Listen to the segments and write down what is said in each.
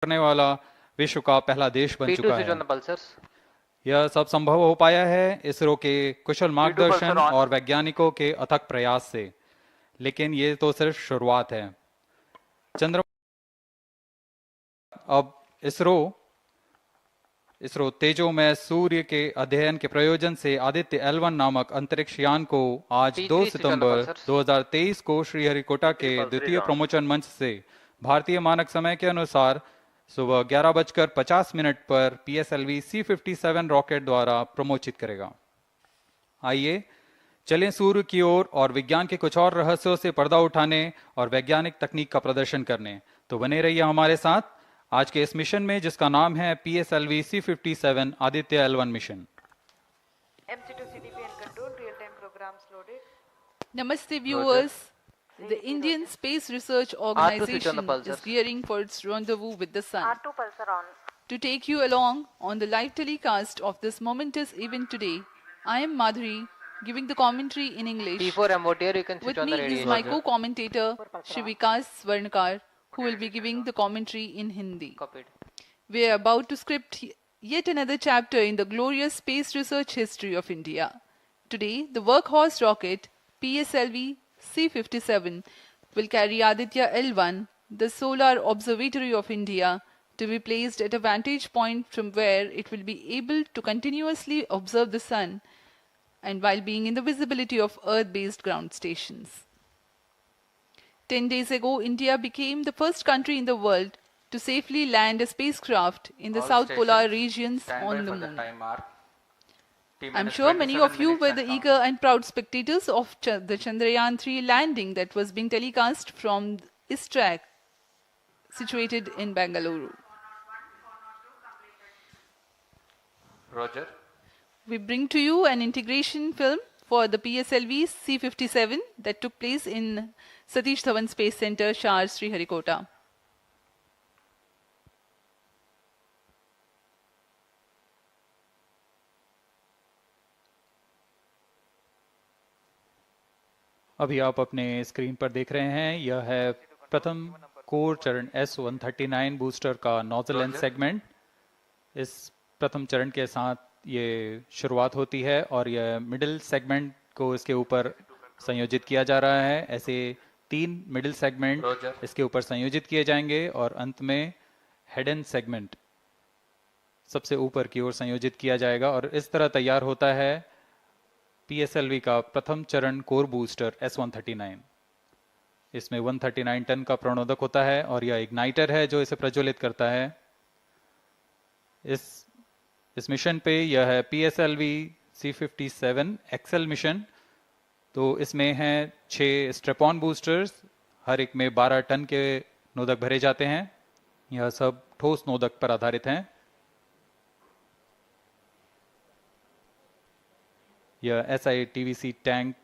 करने वाला विश्व का पहला देश बन P2 चुका switch है। on the pulsars. यह सब संभव हो पाया है इसरो के कुशल P2 pulsar मार्गदर्शन on. और वैज्ञानिकों के अथक प्रयास से। लेकिन ये तो सिर्फ शुरुआत है। चंद्रमा अब इसरो इसरो तेजोमय सूर्य के अध्ययन के प्रयोजन से आदित्य L1 नामक अंतरिक्ष यान को आज 2 P3 switch on the September pulsars. 2023 को श्रीहरिकोटा के Pulsar is द्वितीय on. प्रमोशन मंच से भारतीय मानक समय के अनुसार सुबह 11:50 पर PSLV-C57 रॉकेट द्वारा प्रमोचित करेगा। आइए चलें सूर्य की ओर और विज्ञान के कुछ और रहस्यों से पर्दा उठाने और वैज्ञानिक तकनीक का प्रदर्शन करने। तो बने रहिए हमारे साथ आज के इस मिशन में जिसका नाम है PSLV-C57 Aditya L1 mission. MC2 CDP and control real-time programs loaded. Namaste viewers. The Indian Space Research R2 switch on the Organization pulsars. is gearing for its rendezvous with the sun. R2 pulsar on. To take you along on the live telecast of this momentous event today, I am Madhuri, giving the commentary in English. P4 MOTR, you can switch With on me the is radiation. my co-commentator Shivikas Swarnkar, who will be giving the commentary in Hindi. Copied. We are about to script yet another chapter in the glorious space research history of India. Today, the workhorse rocket PSLV-C57 will carry Aditya L1, the solar observatory of India, to be placed at a vantage point from where it will be able to continuously observe the sun and while being in the visibility of Earth-based ground stations. 10 days ago, India became the first country in the world to safely land a spacecraft in the All South Polar stations, regions stand by on the for the moon. time mark. I'm sure many of you were the eager and proud spectators of the Chandrayaan-3 landing that was being telecast from ISTRAC, situated in Bangalore. Roger. We bring to you an integration film for the PSLV-C57 that took place in Satish Dhawan Space Center, SHAR, Sriharikota. अभी आप अपने screen पर देख रहे हैं यह है प्रथम कोर चरण S139 बूस्टर का नोजल एंड सेगमेंट। इस प्रथम चरण के साथ ये शुरुआत होती है और यह मिडिल सेगमेंट को इसके ऊपर संयोजित किया जा रहा है। ऐसे 3 मिडिल सेगमेंट इसके ऊपर संयोजित किए जाएंगे और अंत में हेड एंड सेगमेंट सबसे ऊपर की ओर संयोजित किया जाएगा और इस तरह तैयार होता है PSLV का प्रथम चरण कोर बूस्टर S139। इसमें 139 टन का प्रणोदक होता है और यह इग्नाइटर है जो इसे प्रज्वलित करता है। इस मिशन पे यह है PSLV-C57 एक्सेल मिशन। तो इसमें हैं 6 स्ट्रेपॉन बूस्टर्स, हर एक में 12 टन के नोदक भरे जाते हैं। यह सब ठोस नोदक पर आधारित हैं। यह SITVC टैंक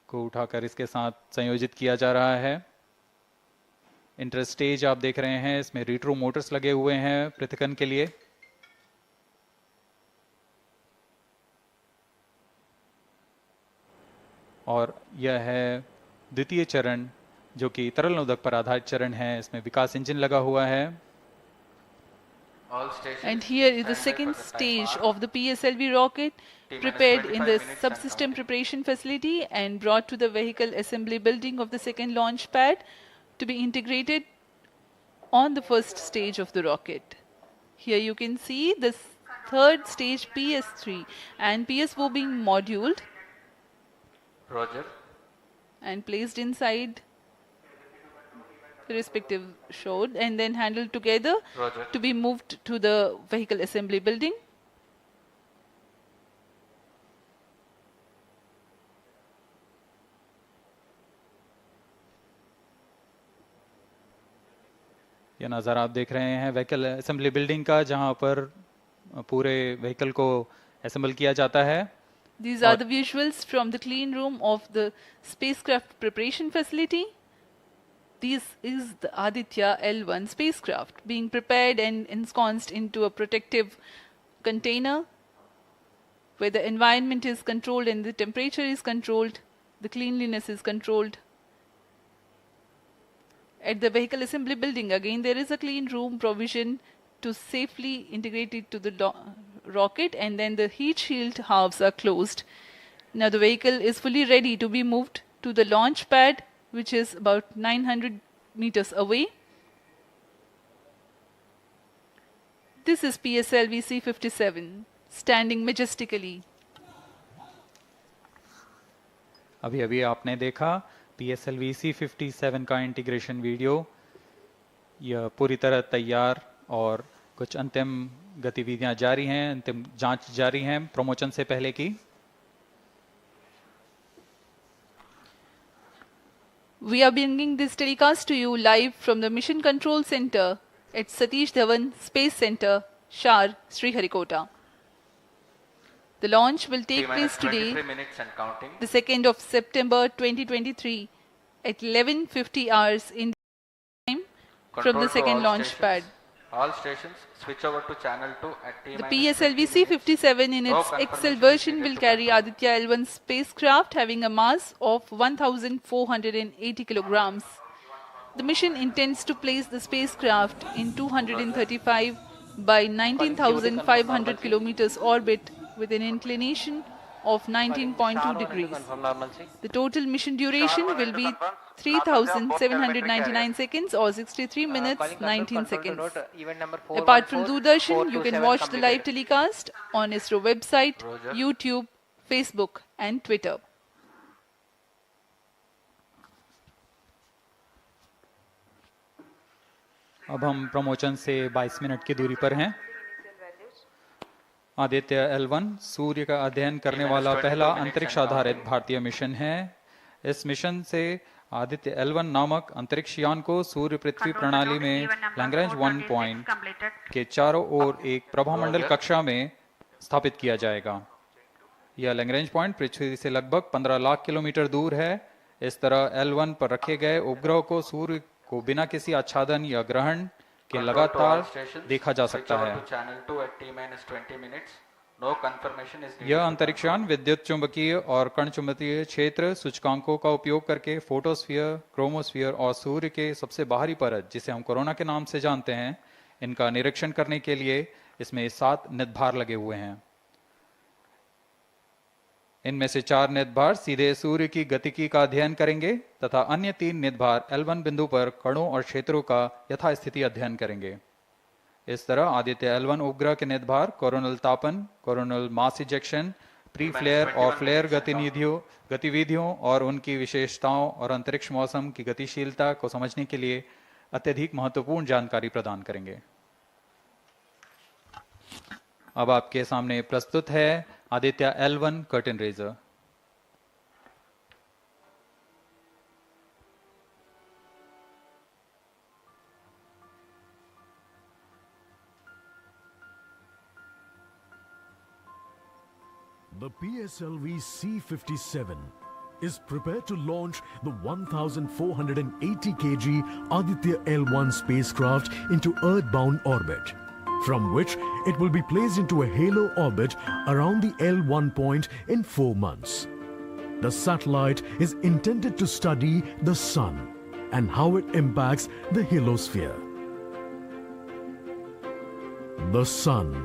को उठाकर इसके साथ संयोजित किया जा रहा है। इंटरस्टेज आप देख रहे हैं, इसमें रिट्रो मोटर्स लगे हुए हैं पृथक्करण के लिए। और यह है द्वितीय चरण जो कि तरल नोदक पर आधारित चरण है। इसमें विकास इंजन लगा हुआ है। And here is the second stage of the PSLV rocket, prepared in the subsystem preparation facility and brought to the vehicle assembly building of the second launch pad to be integrated on the first stage of the rocket. Here you can see the third stage PS3 and PSO being moduled Roger. and placed inside the respective shroud and then handled together Roger. to be moved to the vehicle assembly building. यह नज़ारा आप देख रहे हैं vehicle assembly building का, जहां पर पूरे व्हीकल को असेंबल किया जाता है। These are the visuals from the clean room of the spacecraft preparation facility. This is the Aditya L1 spacecraft being prepared and ensconced into a protective container where the environment is controlled and the temperature is controlled, the cleanliness is controlled. At the vehicle assembly building, again there is a clean room provision to safely integrate it to the rocket, and then the heat shield halves are closed. Now the vehicle is fully ready to be moved to the launch pad, which is about 900 meters away. This is PSLV-C57 standing majestically. अभी अभी आपने देखा PSLV-C57 का integration video. यह पूरी तरह तैयार और कुछ अंतिम गतिविधियां जारी हैं, अंतिम जांच जारी हैं प्रमोशन से पहले की। We are bringing this telecast to you live from the Mission Control Center at Satish Dhawan Space Center, SHAR, Sriharikota. The launch will take place today, the 2nd of September 2023 at 11:50 hours in time from the second launch pad. All stations switch over to channel 2 at T-. The PSLV-C57 in its XL version will carry Aditya L1 spacecraft having a mass of 1,480 kilograms. The mission intends to place the spacecraft in 235 by 19,500 kilometers orbit with an inclination of 19.2 degrees. The total mission duration will be 3,799 seconds or 63 minutes 19 seconds. Apart from Doordarshan, you can watch the live telecast on ISRO website, YouTube, Facebook and Twitter. अब हम promotion से 22 minute की दूरी पर हैं। Aditya L1 सूर्य का अध्ययन करने वाला पहला अंतरिक्ष आधारित भारतीय मिशन है। इस मिशन से आदित्य L1 नामक अंतरिक्ष यान को सूर्य पृथ्वी प्रणाली में लैग्रेंज 1 पॉइंट के चारों ओर एक प्रभामंडल कक्षा में स्थापित किया जाएगा। यह लैग्रेंज पॉइंट पृथ्वी से लगभग 15 लाख किलोमीटर दूर है। इस तरह L1 पर रखे गए उपग्रह को सूर्य को बिना किसी आच्छादन या ग्रहण के लगातार देखा जा सकता है। यह अंतरिक्ष यान विद्युत चुंबकीय और कण चुंबकीय क्षेत्र सूचकांकों का उपयोग करके फोटोस्फीयर, क्रोमोस्फीयर और सूर्य के सबसे बाहरी परत, जिसे हम कोरोना के नाम से जानते हैं, इनका निरीक्षण करने के लिए इसमें 7 निदभार लगे हुए हैं। इनमें से 4 निदभार सीधे सूर्य की गतिकी का अध्ययन करेंगे तथा अन्य 3 निदभार L1 बिंदु पर कणों और क्षेत्रों का यथास्थिति अध्ययन करेंगे। इस तरह आदित्य L1 उपग्रह के निदभार कोरोनल तापन, coronal mass ejection, pre flare और फ्लेयर गतिविधियों और उनकी विशेषताओं और अंतरिक्ष मौसम की गतिशीलता को समझने के लिए अत्यधिक महत्वपूर्ण जानकारी प्रदान करेंगे। अब आपके सामने प्रस्तुत है Aditya L1 curtain raiser. The PSLV-C57 is prepared to launch the 1,480 kg Aditya L1 spacecraft into Earth-bound orbit, from which it will be placed into a halo orbit around the L1 point in 4 months. The satellite is intended to study the Sun and how it impacts the heliosphere. The Sun,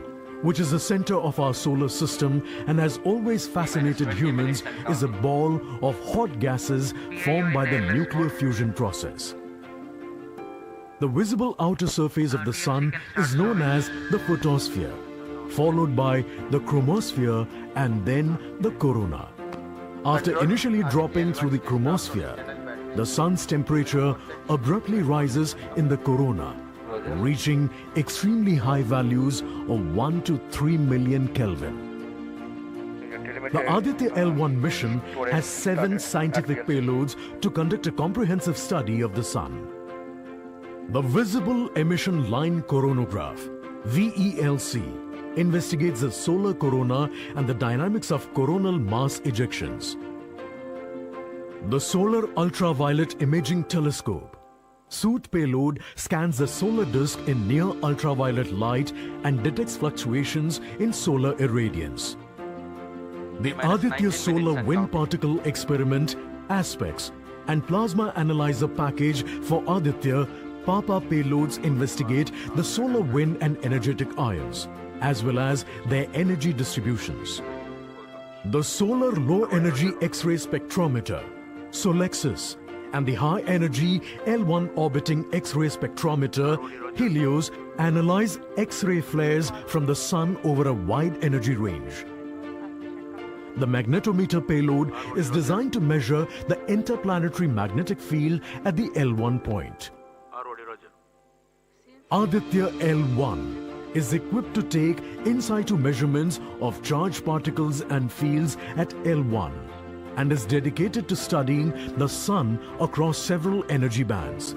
which is the center of our solar system and has always fascinated humans, is a ball of hot gases formed by the nuclear fusion process. The visible outer surface of the Sun is known as the photosphere, followed by the chromosphere and then the corona. After initially dropping through the chromosphere, the Sun's temperature abruptly rises in the corona, reaching extremely high values of 1 to 3 million Kelvin. The Aditya L1 mission has 7 scientific payloads to conduct a comprehensive study of the Sun. The Visible Emission Line Coronagraph, VELC, investigates the solar corona and the dynamics of coronal mass ejections. The Solar Ultraviolet Imaging Telescope, SOOT payload, scans the solar disk in near ultraviolet light and detects fluctuations in solar irradiance. The Aditya Solar Wind Particle Experiment, ASPEX, and plasma analyzer package for Aditya, Papa payloads investigate the solar wind and energetic ions, as well as their energy distributions. The Solar Low Energy X-ray Spectrometer, Solexis, and the High Energy L1 Orbiting X-ray Spectrometer, Helios, analyze X-ray flares from the Sun over a wide energy range. The magnetometer payload is designed to measure the interplanetary magnetic field at the L1 point. Aditya L1 is equipped to take in situ measurements of charged particles and fields at L1 and is dedicated to studying the Sun across several energy bands.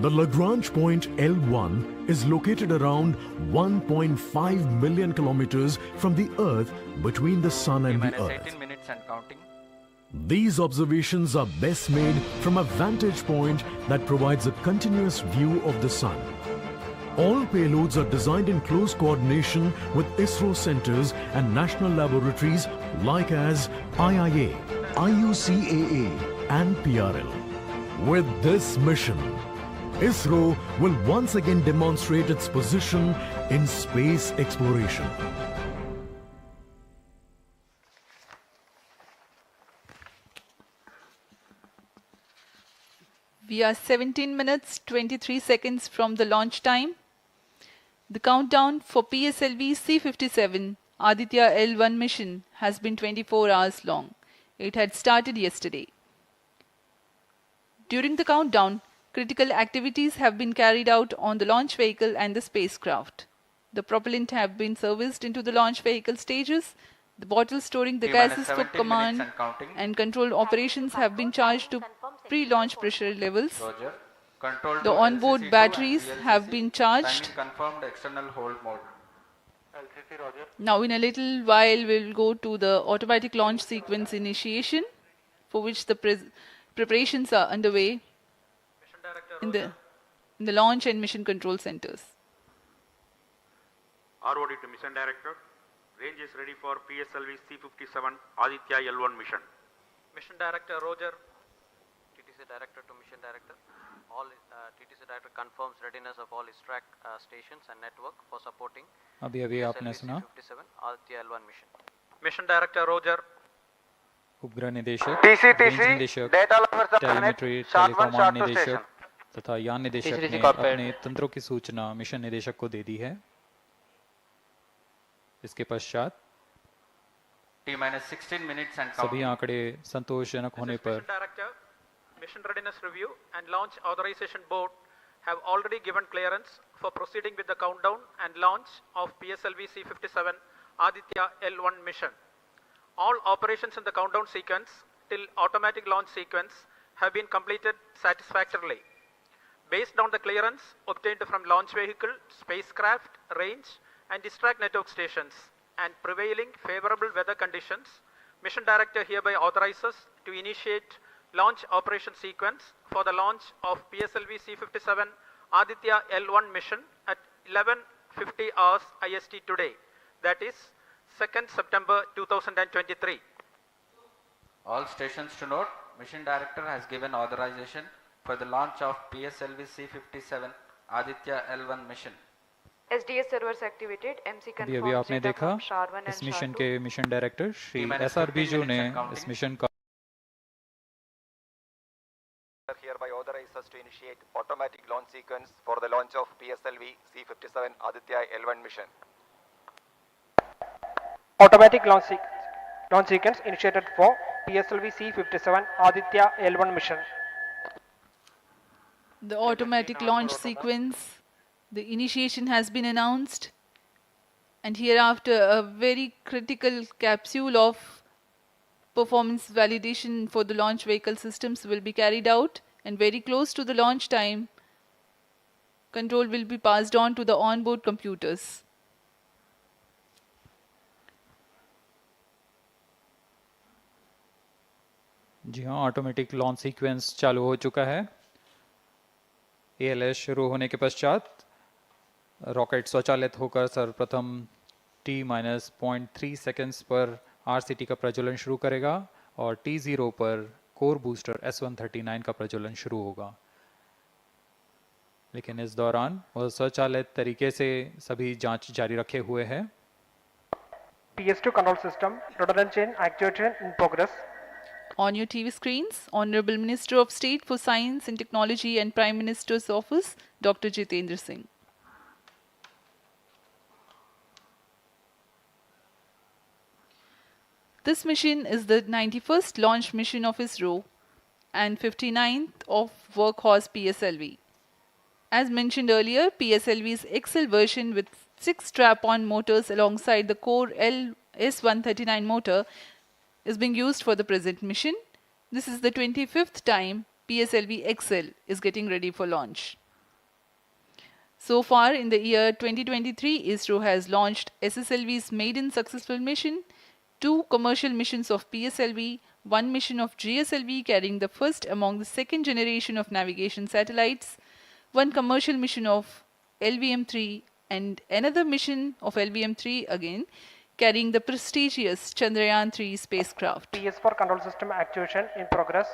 The Lagrange point L1 is located around 1.5 million kilometers from the Earth between the Sun and the Earth. 18 minutes and counting. These observations are best made from a vantage point that provides a continuous view of the Sun. All payloads are designed in close coordination with ISRO centers and national laboratories like as IIA, IUCAA and PRL. With this mission, ISRO will once again demonstrate its position in space exploration. We are 17 minutes 23 seconds from the launch time. The countdown for PSLV-C57 Aditya L1 mission has been 24 hours long. It had started yesterday. During the countdown, critical activities have been carried out on the launch vehicle and the spacecraft. The propellant have been serviced into the launch vehicle stages. The bottles storing the gases for command and control operations have been charged to pre-launch pressure levels. Roger. Control The to onboard LCC2 batteries and have VLCC. been charged. Timing confirmed external hold mode. Now in a little while we'll go to the automatic launch sequence initiation, for which the preparations are underway in the launch and mission control centers. ROD to Mission Director. Range is ready for PSLV-C57 Aditya L1 mission. Mission Director Roger. TTC Director to Mission Director. All TTC Director confirms readiness of all his track stations and network for supporting अभी आपने सुना PSLV-C57 Aditya L1 mission. Mission Director Roger. उपग्रह निदेशक, range निदेशक, telemetry, टेलीकमांड निदेशक तथा यान निदेशक ने अपने तंत्रों की सूचना मिशन निदेशक को दे दी है। इसके पश्चात T-16 minutes and सभी counting. आंकड़े संतोषजनक होने पर Mission Director, Mission Readiness Review and Launch Authorization Board have already given clearance for proceeding with the countdown and launch of PSLV-C57 Aditya L1 mission. All operations in the countdown sequence till automatic launch sequence have been completed satisfactorily. Based on the clearance obtained from launch vehicle, spacecraft, range and distract network stations and prevailing favorable weather conditions, Mission Director hereby authorizes to initiate launch operation sequence for the launch of PSLV-C57 Aditya L1 mission at 11:50 hours IST today, that is 2nd September 2023. All stations to note, Mission Director has given authorization for the launch of PSLV-C57 Aditya L1 mission. SDS servers activated. MC अभी confirms आपने data देखा from SHAR 1 इस and mission SHAR 2. के mission director Shri T-minus SR 15 Biju ने minutes and counting. इस mission का Hereby authorizes to initiate automatic launch sequence for the launch of PSLV-C57 Aditya L1 mission. Automatic launch sequence initiated for PSLV-C57 Aditya L1 mission. The automatic launch sequence, the initiation has been announced, and hereafter a very critical capsule of performance validation for the launch vehicle systems will be carried out, and very close to the launch time, control will be passed on to the onboard computers. जी हाँ, automatic launch sequence चालू हो चुका है। ALS शुरू होने के पश्चात rocket स्वचालित होकर सर्वप्रथम T-0.3 सेकेंड्स पर RCT का प्रज्वलन शुरू करेगा और T0 पर कोर बूस्टर S139 का प्रज्वलन शुरू होगा। लेकिन इस दौरान वह स्वचालित तरीके से सभी जांच जारी रखे हुए है। PS2 control system, rhododendron chain actuation in progress. On your TV screens, Honorable Minister of State for Science and Technology and Prime Minister's Office, Dr. Jitendra Singh. This mission is the 91st launch mission of ISRO and 59th of Workhorse PSLV. As mentioned earlier, PSLV's XL version with 6 strap-on motors alongside the core S139 motor is being used for the present mission. This is the 25th time PSLV XL is getting ready for launch. So far in the year 2023, ISRO has launched SSLV's maiden successful mission, 2 commercial missions of PSLV, 1 mission of GSLV carrying the first among the second generation of navigation satellites, 1 commercial mission of LVM-3 and another mission of LVM-3 again carrying the prestigious Chandrayaan-3 spacecraft. PS4 control system actuation in progress.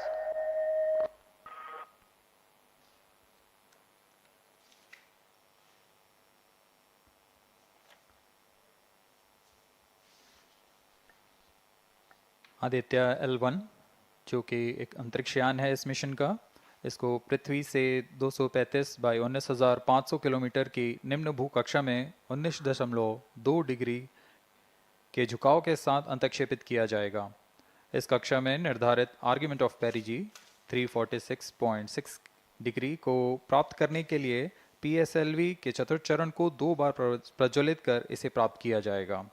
Aditya L1 जो कि एक अंतरिक्षयान है इस mission का, इसको पृथ्वी से 235 by 19,500 kilometre की निम्न भूकक्षा में 19.2 डिग्री के झुकाव के साथ अंतक्षेपित किया जाएगा। इस कक्षा में निर्धारित आर्ग्यूमेंट ऑफ पेरिजी 346.6 डिग्री को प्राप्त करने के लिए PSLV के चतुर्थ चरण को 2 बार प्रज्वलित कर इसे प्राप्त किया जाएगा।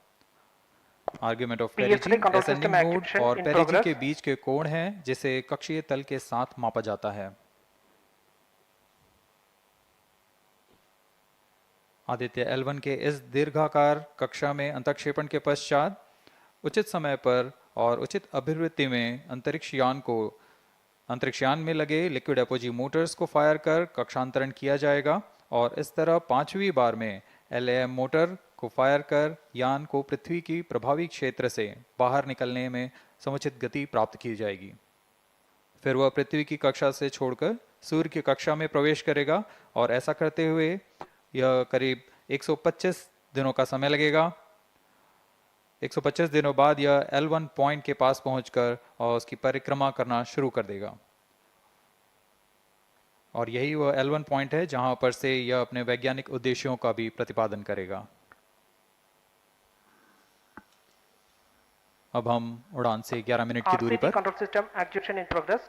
आर्ग्यूमेंट ऑफ पेरिजी असेंडिंग मोड और पेरिजी के बीच के कोण है जिसे कक्षीय तल के साथ मापा जाता है। आदित्य L1 के इस दीर्घाकार कक्षा में अंतक्षेपण के पश्चात उचित समय पर और उचित अभिवृत्ति में अंतरिक्षयान में लगे लिक्विड एपोजी मोटर्स को फायर कर कक्षांतरण किया जाएगा और इस तरह 5वीं बार में LAM मोटर को फायर कर यान को पृथ्वी की प्रभावी क्षेत्र से बाहर निकलने में समुचित गति प्राप्त की जाएगी। फिर वह पृथ्वी की कक्षा से छोड़कर सूर्य की कक्षा में प्रवेश करेगा और ऐसा करते हुए यह करीब 125 दिनों का समय लगेगा। 125 दिनों बाद यह L1 पॉइंट के पास पहुंचकर और उसकी परिक्रमा करना शुरू कर देगा और यही वह L1 पॉइंट है जहां पर से यह अपने वैज्ञानिक उद्देश्यों का भी प्रतिपादन करेगा। अब हम उड़ान से 11 मिनट की दूरी पर control system actuation in progress.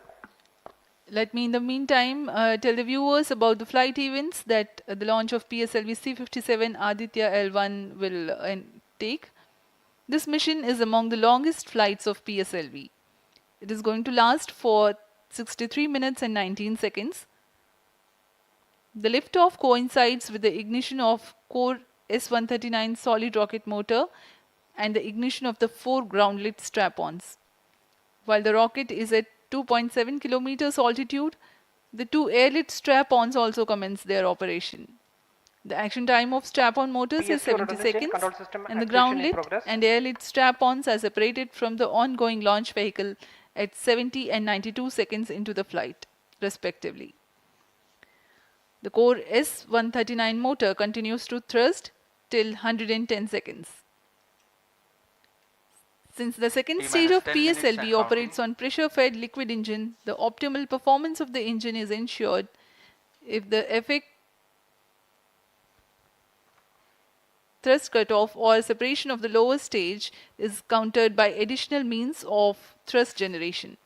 Let me in the meantime tell the viewers about the flight events that the launch of PSLV-C57 Aditya L1 will take. This mission is among the longest flights of PSLV. It is going to last for 63 minutes and 19 seconds. The liftoff coincides with the ignition of core S139 solid rocket motor and the ignition of the 4 ground-lit strap-ons. While the rocket is at 2.7 kilometers altitude, the 2 air-lit strap-ons also commence their operation. The action time of strap-on motors is 70 seconds and the ground-lit and air-lit strap-ons are separated from the ongoing launch vehicle at 70 and 92 seconds into the flight, respectively. The core S139 motor continues to thrust till 110 seconds. Since the second stage of PSLV operates on pressure-fed liquid engine, the optimal performance of the engine is ensured if the effect thrust cutoff or separation of the lower stage is countered by additional means of thrust generation.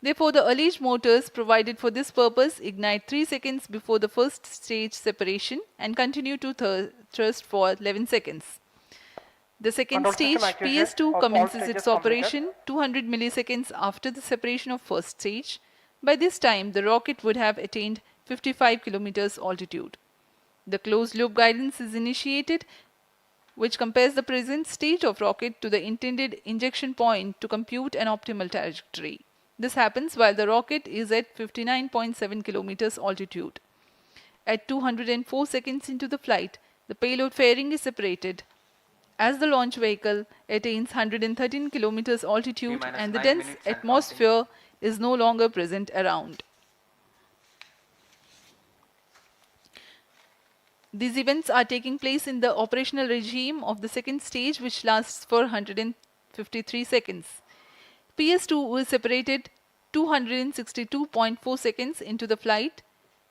Therefore, the alleged motors provided for this purpose ignite 3 seconds before the first stage separation and continue to thrust for 11 seconds. The second stage, PS2, commences its operation 200 milliseconds after the separation of first stage. By this time, the rocket would have attained 55 kilometers altitude. The closed-loop guidance is initiated, which compares the present state of rocket to the intended injection point to compute an optimal trajectory. This happens while the rocket is at 59.7 kilometers altitude. At 204 seconds into the flight, the payload fairing is separated as the launch vehicle attains 113 kilometers altitude and the dense atmosphere is no longer present around. These events are taking place in the operational regime of the second stage, which lasts for 153 seconds. PS2 is separated 262.4 seconds into the flight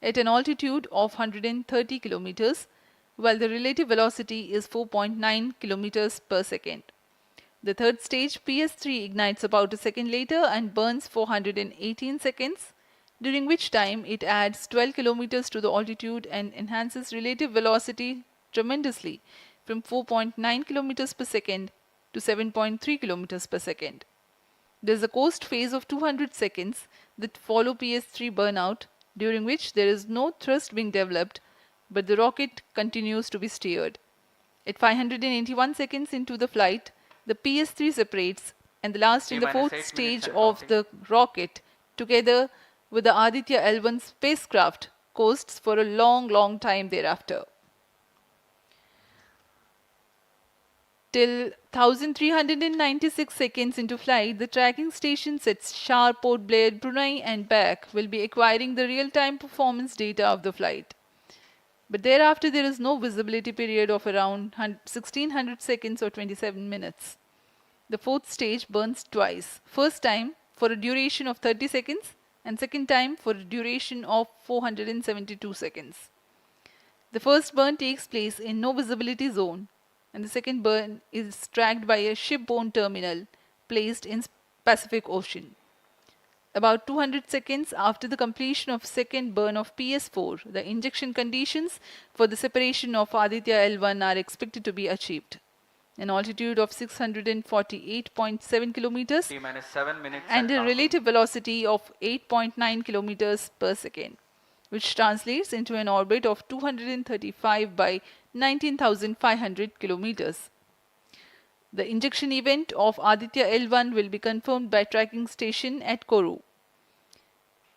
at an altitude of 130 kilometers, while the relative velocity is 4.9 kilometers per second. The third stage, PS3, ignites about a second later and burns for 118 seconds, during which time it adds 12 kilometers to the altitude and enhances relative velocity tremendously from 4.9 kilometers per second to 7.3 kilometers per second. There is a coast phase of 200 seconds that follow PS3 burnout, during which there is no thrust being developed, but the rocket continues to be steered. At 581 seconds into the flight, the PS3 separates, and the last and the fourth stage of the rocket, together with the Aditya L1 spacecraft, coasts for a long time thereafter. Till 1396 seconds into flight, the tracking stations at SHAR, Port Blair, Brunei and back will be acquiring the real-time performance data of the flight. But thereafter there is no visibility period of around 1600 seconds or 27 minutes. The fourth stage burns twice. First time for a duration of 30 seconds and second time for a duration of 472 seconds. The first burn takes place in no visibility zone, and the second burn is tracked by a shipborne terminal placed in Pacific Ocean. About 200 seconds after the completion of second burn of PS4, the injection conditions for the separation of Aditya L1 are expected to be achieved. An altitude of 648.7 kilometers and a relative velocity of 8.9 kilometers per second, which translates into an orbit of 235 by 19,500 kilometers. The injection event of Aditya L1 will be confirmed by tracking station at Kourou.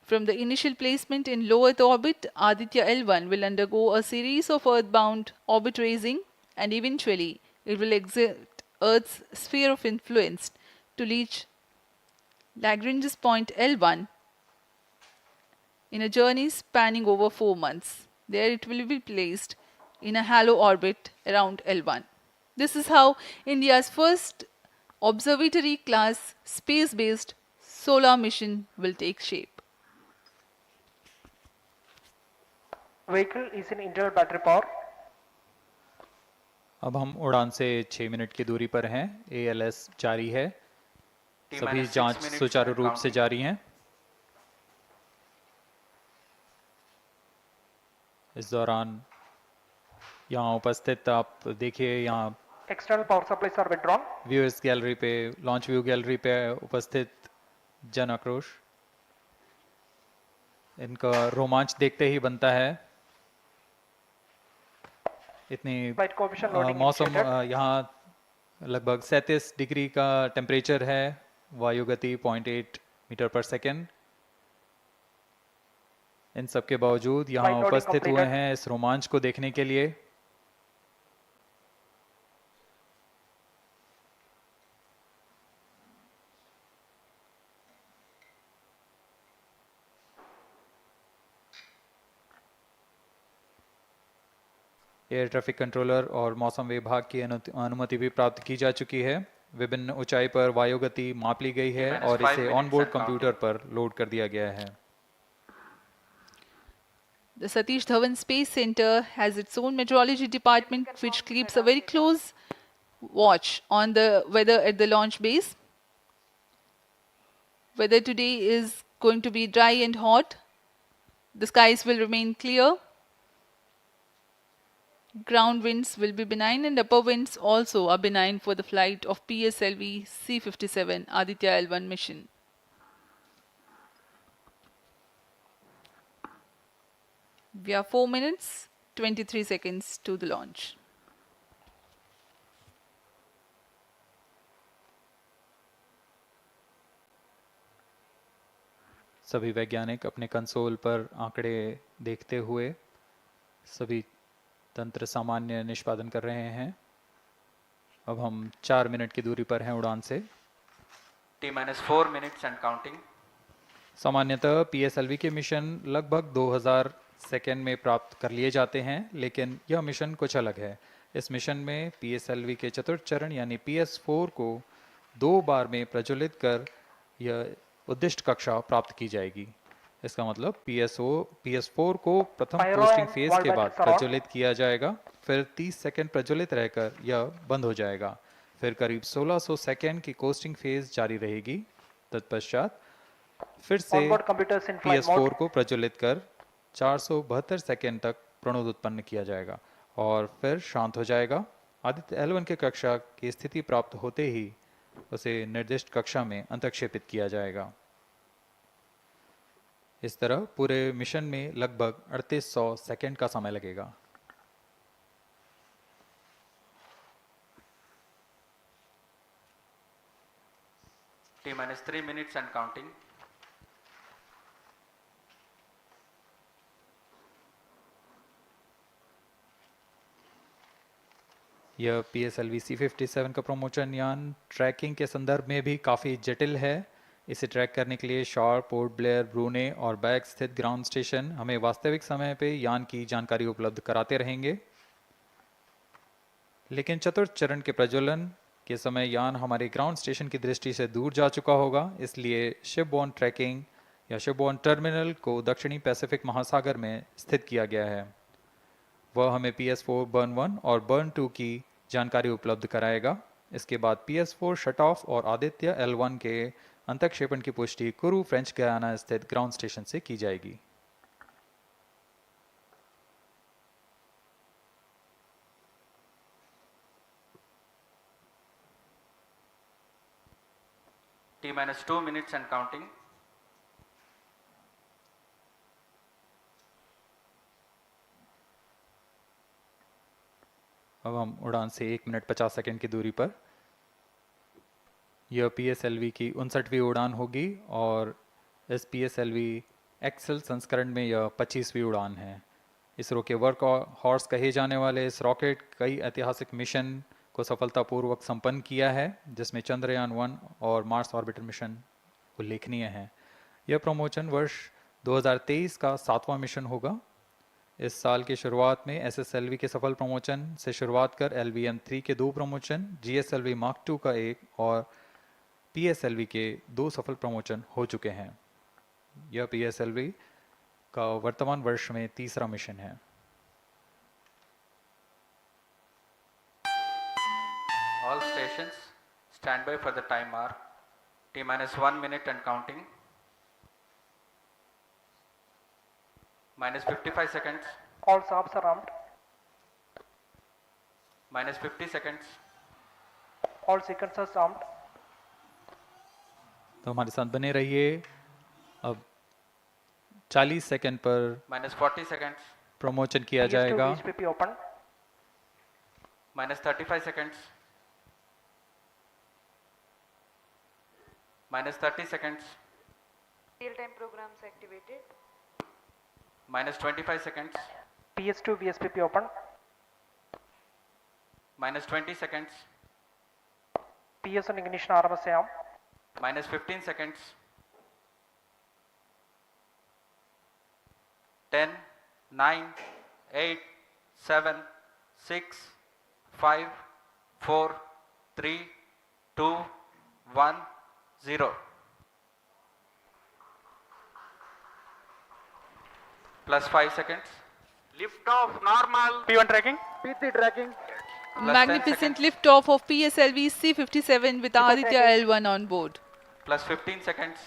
From the initial placement in low Earth orbit, Aditya L1 will undergo a series of earthbound orbit raising, and eventually it will exit Earth's sphere of influence to reach Lagrange's point L1 in a journey spanning over 4 months. There it will be placed in a halo orbit around L1. This is how India's first observatory class space-based solar mission will take shape. Vehicle is in internal battery power. अब हम उड़ान से 6 minute की दूरी पर हैं। ALS जारी है, सभी जांच सुचारू रूप से जारी हैं। इस दौरान यहाँ उपस्थित आप देखिए, यहाँ External power supplies are withdrawn. Viewers gallery पे, लॉन्च व्यू गैलरी पे उपस्थित जन आक्रोश, इनका रोमांच देखते ही बनता है। इतनी मौसम, यहाँ लगभग 37 डिग्री का टेम्परेचर है, वायु गति 0.8 मीटर पर सेकेंड। इन सब के बावजूद यहाँ उपस्थित हुए हैं इस रोमांच को देखने के लिए। एयर ट्रैफिक कंट्रोलर और मौसम विभाग की अनुमति भी प्राप्त की जा चुकी है। विभिन्न ऊंचाई पर वायु गति माप ली गई है और इसे ऑनबोर्ड कंप्यूटर पर लोड कर दिया गया है। The Satish Dhawan Space Center has its own meteorology department which keeps a very close watch on the weather at the launch base. Weather today is going to be dry and hot. The skies will remain clear. Ground winds will be benign and upper winds also are benign for the flight of PSLV-C57 Aditya L1 mission. We are 4 minutes, 23 seconds to the launch. सभी वैज्ञानिक अपने console पर आंकड़े देखते हुए सभी तंत्र सामान्य निष्पादन कर रहे हैं। अब हम 4 मिनट की दूरी पर हैं उड़ान से। T-4 minutes and counting. सामान्यतः PSLV के मिशन लगभग 2000 सेकेंड में प्राप्त कर लिए जाते हैं, लेकिन यह मिशन कुछ अलग है। इस मिशन में PSLV के चतुर्थ चरण यानी PS4 को 2 बार में प्रज्वलित कर यह उद्दिष्ट कक्षा प्राप्त की जाएगी। इसका मतलब PS4 को प्रथम कोस्टिंग फेज के बाद प्रज्वलित किया जाएगा, फिर 30 सेकेंड प्रज्वलित रहकर यह बंद हो जाएगा, फिर करीब 1600 सेकेंड की कोस्टिंग फेज जारी रहेगी। तत्पश्चात फिर से PS4 को प्रज्वलित कर 472 सेकेंड तक प्रणोद उत्पन्न किया जाएगा और फिर शांत हो जाएगा। आदित्य L1 के कक्षा की स्थिति प्राप्त होते ही उसे निर्दिष्ट कक्षा में अंतक्षेपित किया जाएगा। इस तरह पूरे मिशन में लगभग 3800 सेकेंड का समय लगेगा। T-3 minutes and counting. यह PSLV-C57 का प्रमोशन यान ट्रैकिंग के संदर्भ में भी काफ़ी जटिल है। इसे ट्रैक करने के लिए शॉर, पोर्ट ब्लेयर, ब्रूने और बैग स्थित ग्राउंड स्टेशन हमें वास्तविक समय पे यान की जानकारी उपलब्ध कराते रहेंगे। लेकिन चतुर्थ चरण के प्रज्वलन के समय यान हमारे ग्राउंड स्टेशन की दृष्टि से दूर जा चुका होगा, इसलिए शिपबोर्न ट्रैकिंग या शिपबोर्न टर्मिनल को दक्षिणी पैसिफिक महासागर में स्थित किया गया है। वह हमें PS4 बर्न 1 और बर्न 2 की जानकारी उपलब्ध कराएगा। इसके बाद PS4 शट ऑफ और आदित्य L1 के अंतक्षेपण की पुष्टि कुरु फ्रेंच गयाना स्थित ग्राउंड स्टेशन से की जाएगी। T-2 minutes and counting. अब हम उड़ान से 1 मिनट 50 सेकंड की दूरी पर। यह PSLV की 59वीं उड़ान होगी और इस PSLV एक्सेल संस्करण में यह 25वीं उड़ान है। इसरो के वर्क हॉर्स कहे जाने वाले इस रॉकेट कई ऐतिहासिक मिशन को सफलतापूर्वक संपन्न किया है, जिसमें चंद्रयान 1 और मार्स ऑर्बिटर मिशन उल्लेखनीय हैं। यह प्रमोशन वर्ष 2023 का 7वां मिशन होगा। इस साल की शुरुआत में SSLV के सफल प्रमोशन से शुरुआत कर LVM-3 के 2 प्रमोशन, GSLV Mark II का 1 और PSLV के 2 सफल प्रमोशन हो चुके हैं। यह PSLV का वर्तमान वर्ष में 3रा मिशन है। All stations stand by for the time mark. T-1 minute and counting. -55 seconds. All subs are armed. -50 seconds. All sequencers armed. तो हमारे साथ बने रहिए। अब 40 सेकंड पर -40 seconds. प्रमोशन किया जाएगा। VHPP open. -35 seconds. -30 seconds. Real-time programs activated. -25 seconds. PS2 VSPP open. -20 seconds. PS1 ignition RMS arm. -15 seconds. 10, 9, 8, 7, 6, 5, 4, 3, 2, 1, 0. +5 seconds. Lift off normal. P1 tracking. P3 tracking. Magnificent liftoff of PSLV-C57 with Aditya L1 on board. +15 seconds.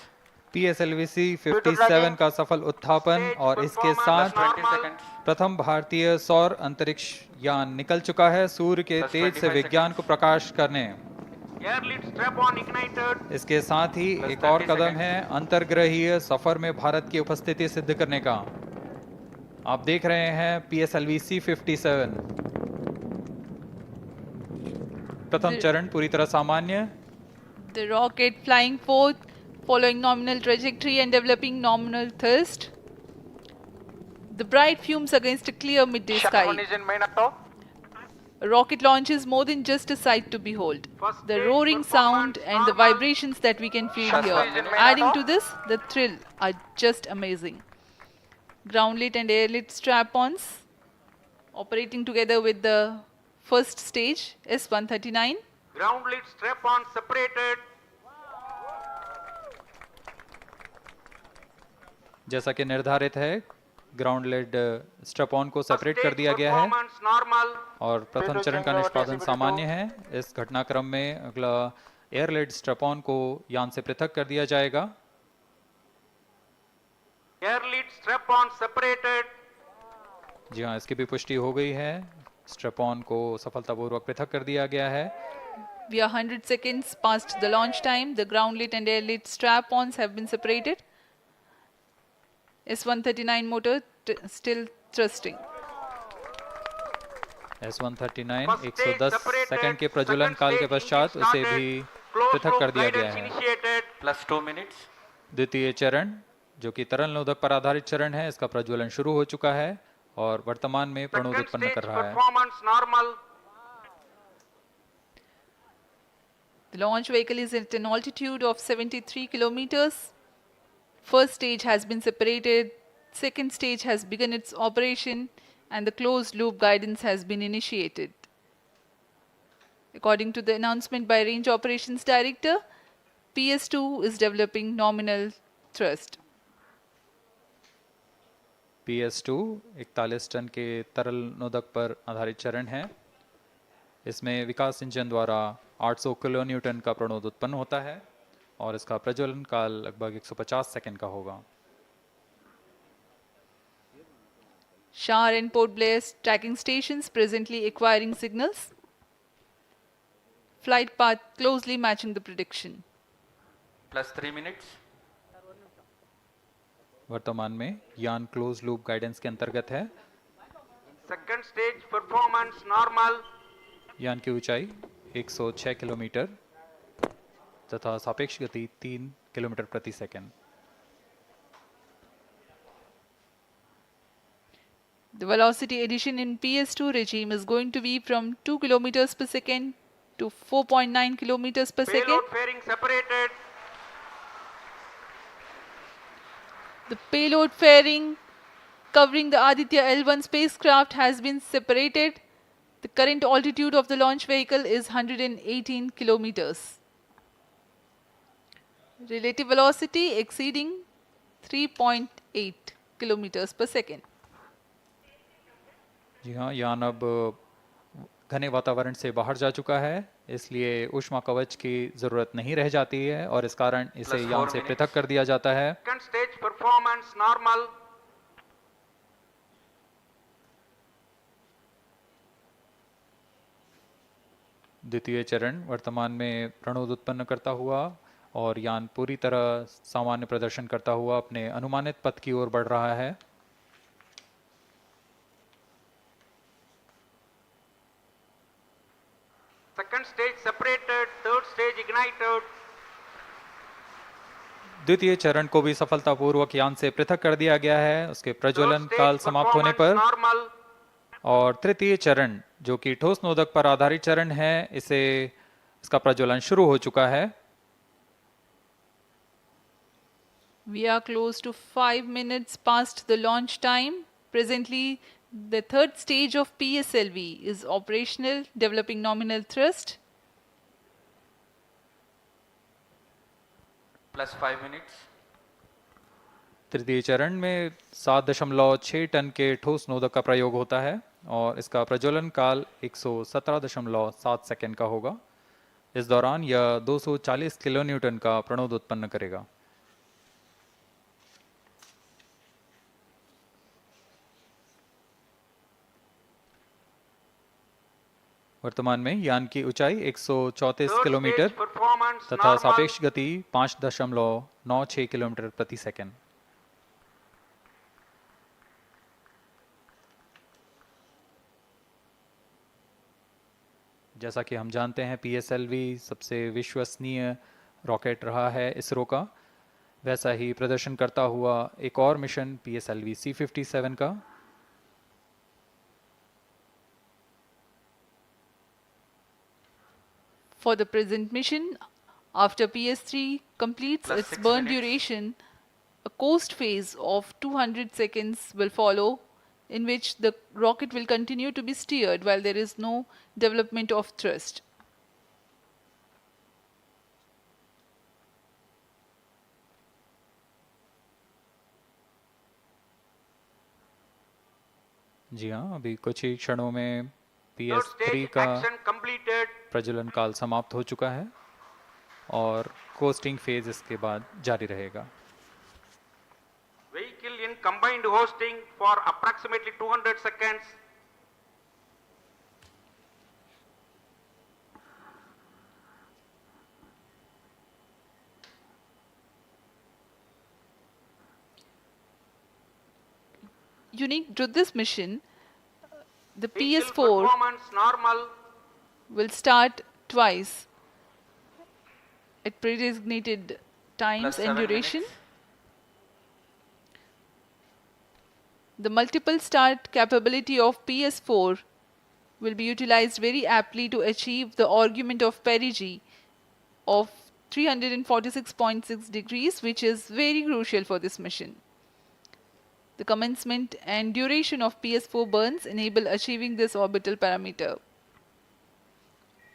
PSLV-C57 का सफल उत्थापन और इसके साथ +20 seconds. प्रथम भारतीय सौर अंतरिक्ष यान निकल चुका है सूर्य के Plus तेज से 25 विज्ञान को प्रकाश करने। Air lead strap on ignited. इसके साथ ही Plus एक और 30 कदम seconds. है अंतर्ग्रहीय सफर में भारत की उपस्थिति सिद्ध करने का। आप देख रहे हैं PSLV-C57 प्रथम चरण पूरी तरह सामान्य। The rocket flying forth, following nominal trajectory and developing nominal thrust. The bright fumes against a clear midday SHAR sky. 1 is in main octo. A rocket launch is more than just a sight to behold. First The stage roaring sound performance and the normal. vibrations that we can feel Just here, 1 minute. adding to this, the thrill, are just amazing. Ground-lit and air-lit strap-ons operating together with the first stage, S139. Ground lead strap-on separated. जैसा कि निर्धारित है, ground lead स्ट्रप on को First separate कर stage दिया गया है performance normal. और प्रथम चरण का निष्पादन सामान्य है। इस घटनाक्रम में अगला एयर लेड स्ट्रप ऑन को यान से पृथक कर दिया जाएगा। Air lead strap-on separated. जी हाँ, इसकी भी पुष्टि हो गई है। स्ट्रप ऑन को सफलतापूर्वक पृथक कर दिया गया है। We are 100 seconds past the launch time. The ground-lit and air-lit strap-ons have been separated. S139 motor still thrusting. S139 First stage 110 separated. Second के प्रज्वलन Second काल के stage पश्चात engine उसे started. भी Closed पृथक कर loop दिया गया guidance है। initiated. Plus 2 minutes. द्वितीय चरण जो कि तरल नोदक पर आधारित चरण है, इसका प्रज्वलन शुरू हो चुका है और वर्तमान में प्रणोद Second उत्पन्न stage कर रहा है। performance normal. The launch vehicle is at an altitude of 73 kilometers. First stage has been separated. Second stage has begun its operation and the closed loop guidance has been initiated. According to the announcement by Range Operations Director, PS2 is developing nominal thrust. PS2 41 ton के तरल नोदक पर आधारित चरण है। इसमें विकास engine द्वारा 800 kilo Newton का प्रणोद उत्पन्न होता है और इसका प्रज्वलन काल लगभग 150 सेकंड का होगा। SHAR and Port Blair tracking stations presently acquiring signals. Flight path closely matching the prediction. Plus 3 minutes. वर्तमान में यान क्लोज लूप गाइडेंस के अंतर्गत है। Second stage performance normal. यान की ऊंचाई 106 किलोमीटर तथा सापेक्ष गति 3 किलोमीटर प्रति second. The velocity addition in PS2 regime is going to be from 2 kilometers per second to 4.9 kilometers per second. Payload fairing separated. The payload fairing covering the Aditya L1 spacecraft has been separated. The current altitude of the launch vehicle is 118 kilometers. Relative velocity exceeding 3.8 kilometers per second. जी हाँ, यान अब घने वातावरण से बाहर जा चुका है, इसलिए ऊष्मा कवच की जरूरत नहीं रह जाती है और इस कारण इसे Plus यान 4 से minutes. पृथक कर दिया जाता है। Second stage performance normal. द्वितीय चरण वर्तमान में प्रणोद उत्पन्न करता हुआ और यान पूरी तरह सामान्य प्रदर्शन करता हुआ अपने अनुमानित पथ की ओर बढ़ रहा है। Second stage separated. Third stage ignited. द्वितीय चरण को भी सफलतापूर्वक यान से पृथक कर दिया गया है उसके प्रज्वलन Third काल stage समाप्त होने performance पर। normal. और तृतीय चरण जो कि ठोस नोदक पर आधारित चरण है, इसका प्रज्वलन शुरू हो चुका है। We are close to 5 minutes past the launch time. Presently, the third stage of PSLV is operational, developing nominal thrust. Plus 5 minutes. तृतीय चरण में 7.6 टन के ठोस नोदक का प्रयोग होता है और इसका प्रज्वलन काल 117.7 सेकंड का होगा। इस दौरान यह 240 किलो न्यूटन का प्रणोद उत्पन्न करेगा। वर्तमान में यान की ऊंचाई 134 Third किलोमीटर stage performance तथा normal. सापेक्ष गति 5.96 किलोमीटर प्रति सेकंड। जैसा कि हम जानते हैं, PSLV सबसे विश्वसनीय रॉकेट रहा है इसरो का, वैसा ही प्रदर्शन करता हुआ एक और मिशन PSLV-C57 का। For the present mission, after PS3 completes Plus its 6 burn minutes. duration, a coast phase of 200 seconds will follow, in which the rocket will continue to be steered while there is no development of thrust. जी हाँ, अभी कुछ ही क्षणों में Third PS3 stage का action completed. प्रज्वलन काल समाप्त हो चुका है और कोस्टिंग फेज इसके बाद जारी रहेगा। Vehicle in combined hosting for approximately 200 seconds. Unique to this mission, the Vehicle PS4 performance normal. will start twice at predesignated times Plus and 7 duration. minutes. The multiple start capability of PS4 will be utilized very aptly to achieve the argument of perigee of 346.6 degrees, which is very crucial for this mission. The commencement and duration of PS4 burns enable achieving this orbital parameter.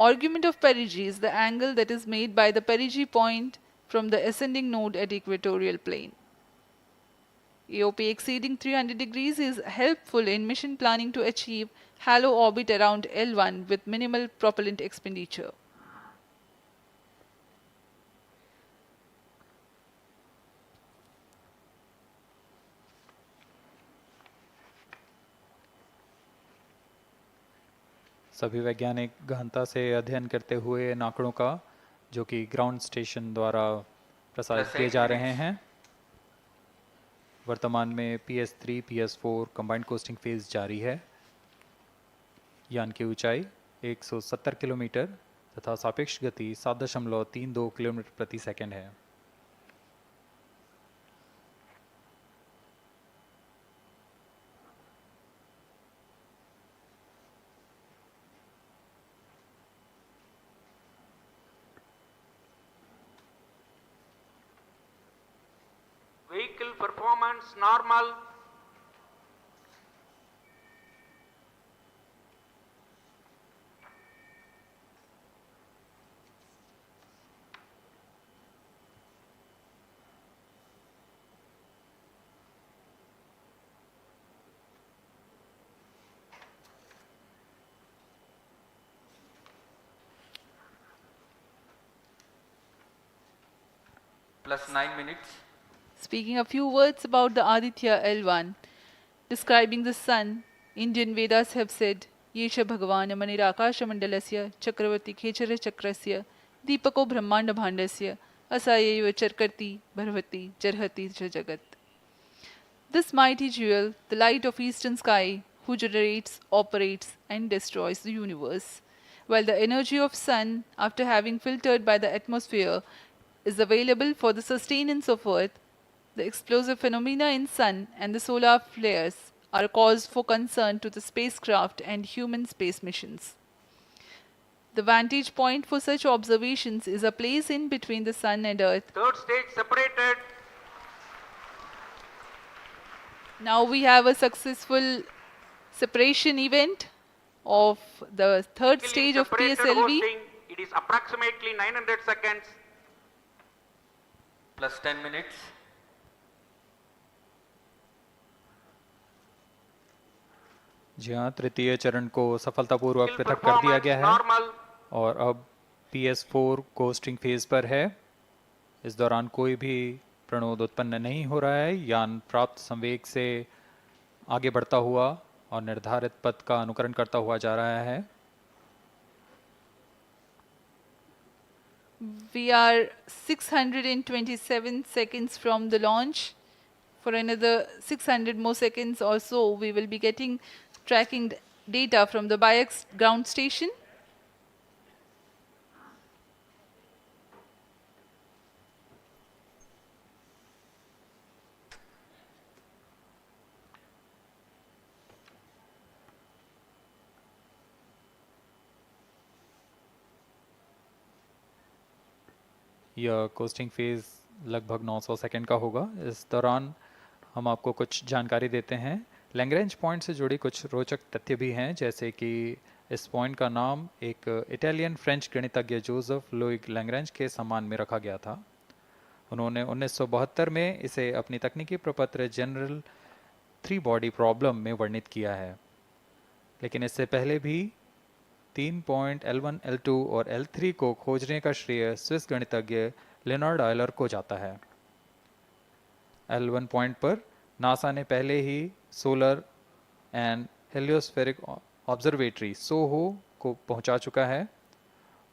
Argument of perigee is the angle that is made by the perigee point from the ascending node at equatorial plane. AOP exceeding 300 degrees is helpful in mission planning to achieve halo orbit around L1 with minimal propellant expenditure. सभी वैज्ञानिक गहनता से अध्ययन करते हुए इन आंकड़ों का, जो कि ग्राउंड स्टेशन द्वारा प्रसारित किए जा रहे हैं। वर्तमान में PS3, PS4 combined costing phase जारी है। यान की ऊंचाई 170 किलोमीटर तथा सापेक्ष गति 7.32 किलोमीटर प्रति सेकंड है। Vehicle performance normal. Plus 9 minutes. Speaking a few words about the Aditya L1, describing the sun, Indian Vedas have said, Yesha Bhagavan Manirakasha Mandalasya Chakravarti Khechara Chakrasya Deepako Brahmanda Bhandasya Asayeva Charkarti Bharvati Jarhati Jagat. This mighty jewel, the light of eastern sky, who generates, operates and destroys the universe, while the energy of sun, after having filtered by the atmosphere, is available for the sustenance of earth, the explosive phenomena in sun and the solar flares are a cause for concern to the spacecraft and human space missions. The vantage point for such observations is a place in between the sun and earth. Third stage separated. Now we have a successful separation event of the third Vehicle in stage of separated PSLV. hosting. It is approximately 900 seconds. Plus 10 minutes. जी हाँ, तृतीय चरण को सफलतापूर्वक Vehicle पृथक कर दिया performance गया है normal. और अब PS4 कोस्टिंग फेज पर है। इस दौरान कोई भी प्रणोद उत्पन्न नहीं हो रहा है। यान प्राप्त संवेग से आगे बढ़ता हुआ और निर्धारित पथ का अनुकरण करता हुआ जा रहा है। We are 627 seconds from the launch. For another 600 more seconds or so, we will be getting tracking data from the BIAX ground station. यह कोस्टिंग फेज लगभग 900 सेकंड का होगा। इस दौरान हम आपको कुछ जानकारी देते हैं। लैग्रेंज पॉइंट से जुड़ी कुछ रोचक तथ्य भी हैं, जैसे कि इस पॉइंट का नाम एक इटालियन फ्रेंच गणितज्ञ जोसेफ लुई लैग्रेंज के सम्मान में रखा गया था। उन्होंने 1972 में इसे अपनी तकनीकी प्रपत्र जनरल 3 बॉडी प्रॉब्लम में वर्णित किया है, लेकिन इससे पहले भी 3 पॉइंट L1, L2 और L3 को खोजने का श्रेय स्विस गणितज्ञ लियोनार्ड आयलर को जाता है। L1 पॉइंट पर नासा ने पहले ही सोलर एंड हेलियोस्फेरिक ऑब्जर्वेटरी सोहो को पहुंचा चुका है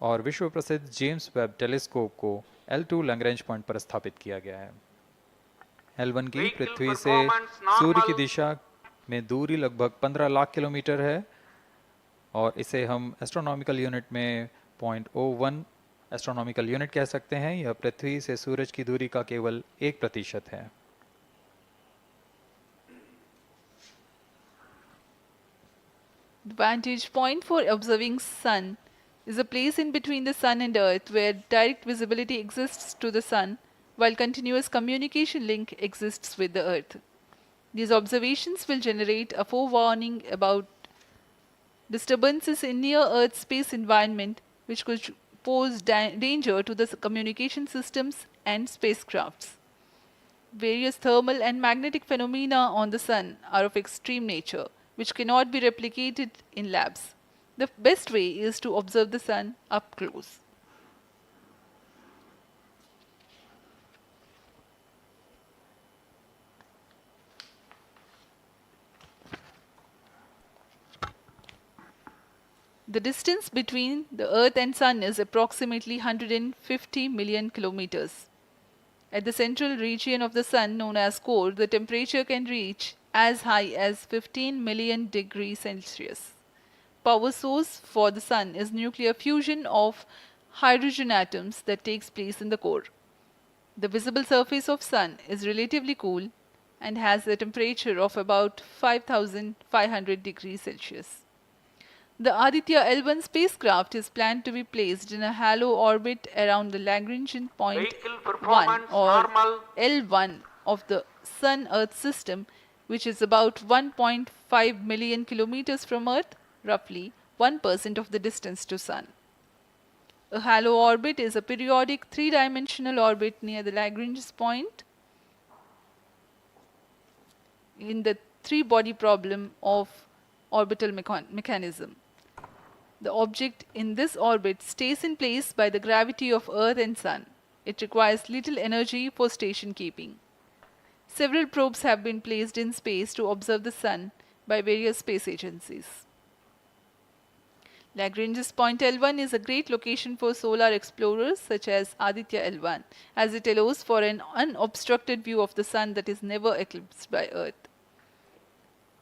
और विश्व प्रसिद्ध जेम्स वेब टेलीस्कोप को L2 लैग्रेंज पॉइंट पर स्थापित किया गया है। L1 की पृथ्वी से सूर्य की दिशा में दूरी लगभग 15 लाख किलोमीटर है और इसे हम एस्ट्रोनॉमिकल यूनिट में 0.01 एस्ट्रोनॉमिकल यूनिट कह सकते हैं। यह पृथ्वी से सूरज की दूरी का केवल 1% है। The vantage point for observing sun is a place in between the sun and earth where direct visibility exists to the sun while continuous communication link exists with the earth. These observations will generate a forewarning about disturbances in near earth space environment which could pose danger to the communication systems and spacecrafts. Various thermal and magnetic phenomena on the sun are of extreme nature, which cannot be replicated in labs. The best way is to observe the sun up close. The distance between the Earth and Sun is approximately 150 million kilometers. At the central region of the Sun, known as core, the temperature can reach as high as 15 million degrees Celsius. Power source for the Sun is nuclear fusion of hydrogen atoms that takes place in the core. The visible surface of Sun is relatively cool and has a temperature of about 5,500 degrees Celsius. The Aditya L1 spacecraft is planned to be placed in a halo orbit around the Lagrangian point 1 or L1 of the Sun-Earth system, which is about 1.5 million kilometers from Earth, roughly 1% of the distance to Sun. A halo orbit is a periodic three-dimensional orbit near the Lagrange point in the three-body problem of orbital mechanism. The object in this orbit stays in place by the gravity of Earth and Sun. It requires little energy for station keeping. Several probes have been placed in space to observe the Sun by various space agencies. Lagrange's point L1 is a great location for solar explorers such as Aditya L1, as it allows for an unobstructed view of the Sun that is never eclipsed by Earth.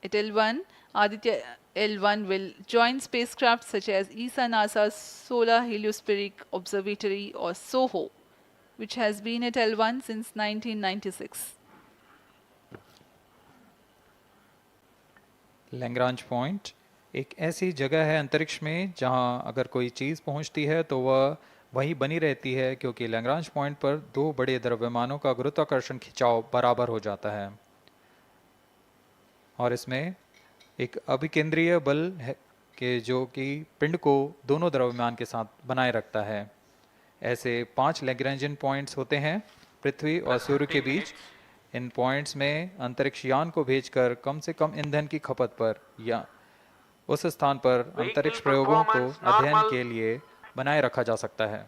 At L1, Aditya L1 will join spacecraft such as ESA-NASA's Solar Heliospheric Observatory or SOHO, which has been at L1 since 1996. Lagrange point एक ऐसी जगह है अंतरिक्ष में जहां अगर कोई चीज़ पहुंचती है तो वह वहीं बनी रहती है, क्योंकि लैग्रांज पॉइंट पर दो बड़े द्रव्यमानों का गुरुत्वाकर्षण खिंचाव बराबर हो जाता है और इसमें एक अभिकेंद्रीय बल है कि जो कि पिंड को दोनों द्रव्यमान के साथ बनाए रखता है। ऐसे 5 लैग्रेंजियन पॉइंट्स होते हैं पृथ्वी और सूर्य के बीच। इन पॉइंट्स में अंतरिक्ष यान को भेजकर कम से कम ईंधन की खपत पर या उस स्थान पर अंतरिक्ष प्रयोगों को अध्ययन के लिए बनाए रखा जा सकता है।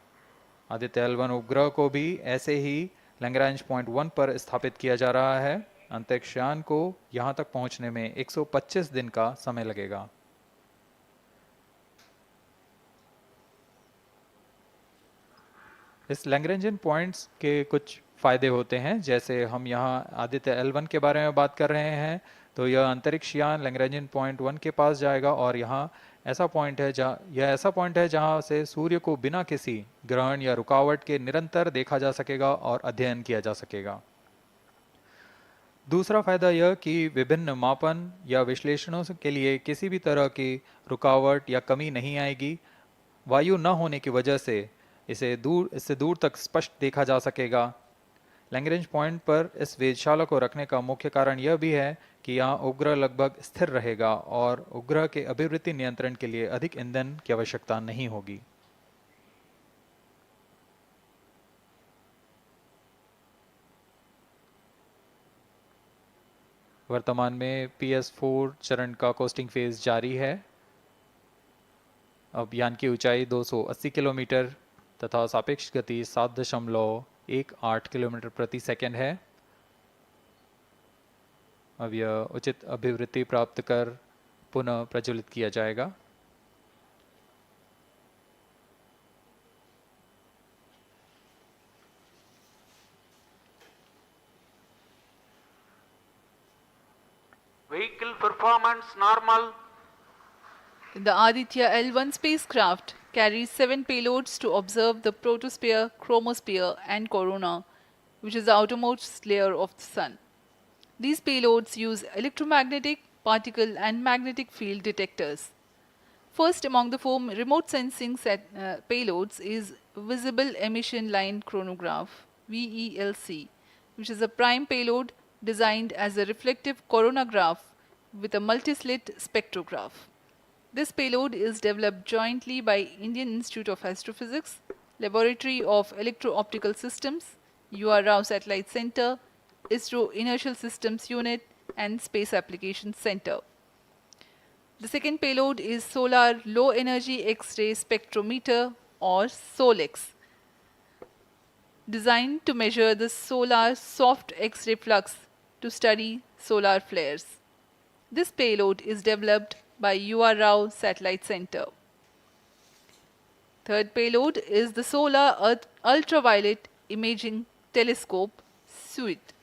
आदित्य L1 उपग्रह को भी ऐसे ही लैग्रांज पॉइंट 1 पर स्थापित किया जा रहा है। अंतरिक्ष यान को यहां तक पहुंचने में 125 दिन का समय लगेगा। इस लैग्रेंजियन पॉइंट्स के कुछ फायदे होते हैं, जैसे हम यहाँ आदित्य L1 के बारे में बात कर रहे हैं तो यह अंतरिक्ष यान लैग्रेंजियन पॉइंट 1 के पास जाएगा और यहाँ ऐसा पॉइंट है जहाँ से सूर्य को बिना किसी ग्रहण या रुकावट के निरंतर देखा जा सकेगा और अध्ययन किया जा सकेगा। दूसरा फायदा यह कि विभिन्न मापन या विश्लेषणों के लिए किसी भी तरह की रुकावट या कमी नहीं आएगी। वायु न होने की वजह से इससे दूर तक स्पष्ट देखा जा सकेगा। लैग्रेंज पॉइंट पर इस वेधशाला को रखने का मुख्य कारण यह भी है कि यहाँ उपग्रह लगभग स्थिर रहेगा और उपग्रह के अभिवृत्ति नियंत्रण के लिए अधिक ईंधन की आवश्यकता नहीं होगी। वर्तमान में PS4 चरण का कोस्टिंग फेज जारी है। अब यान की ऊंचाई 280 किलोमीटर तथा सापेक्ष गति 7.18 किलोमीटर प्रति सेकंड है। अब यह उचित अभिवृत्ति प्राप्त कर पुनः प्रज्वलित किया जाएगा। Vehicle performance normal. The Aditya L1 spacecraft carries 7 payloads to observe the protosphere, chromosphere, and corona, which is the outermost layer of the Sun. These payloads use electromagnetic, particle, and magnetic field detectors. First among the 4 remote sensing payloads is Visible Emission Line Chronograph (VELC), which is a prime payload designed as a reflective coronagraph with a multi-slit spectrograph. This payload is developed jointly by Indian Institute of Astrophysics, Laboratory of Electro-Optical Systems, UR Rao Satellite Center, ISRO Inertial Systems Unit, and Space Applications Center. The second payload is Solar Low Energy X-ray Spectrometer, or SOLEX, designed to measure the solar soft X-ray flux to study solar flares. This payload is developed by UR Rao Satellite Center. Third payload is the Solar Earth Ultraviolet Imaging Telescope SUIT,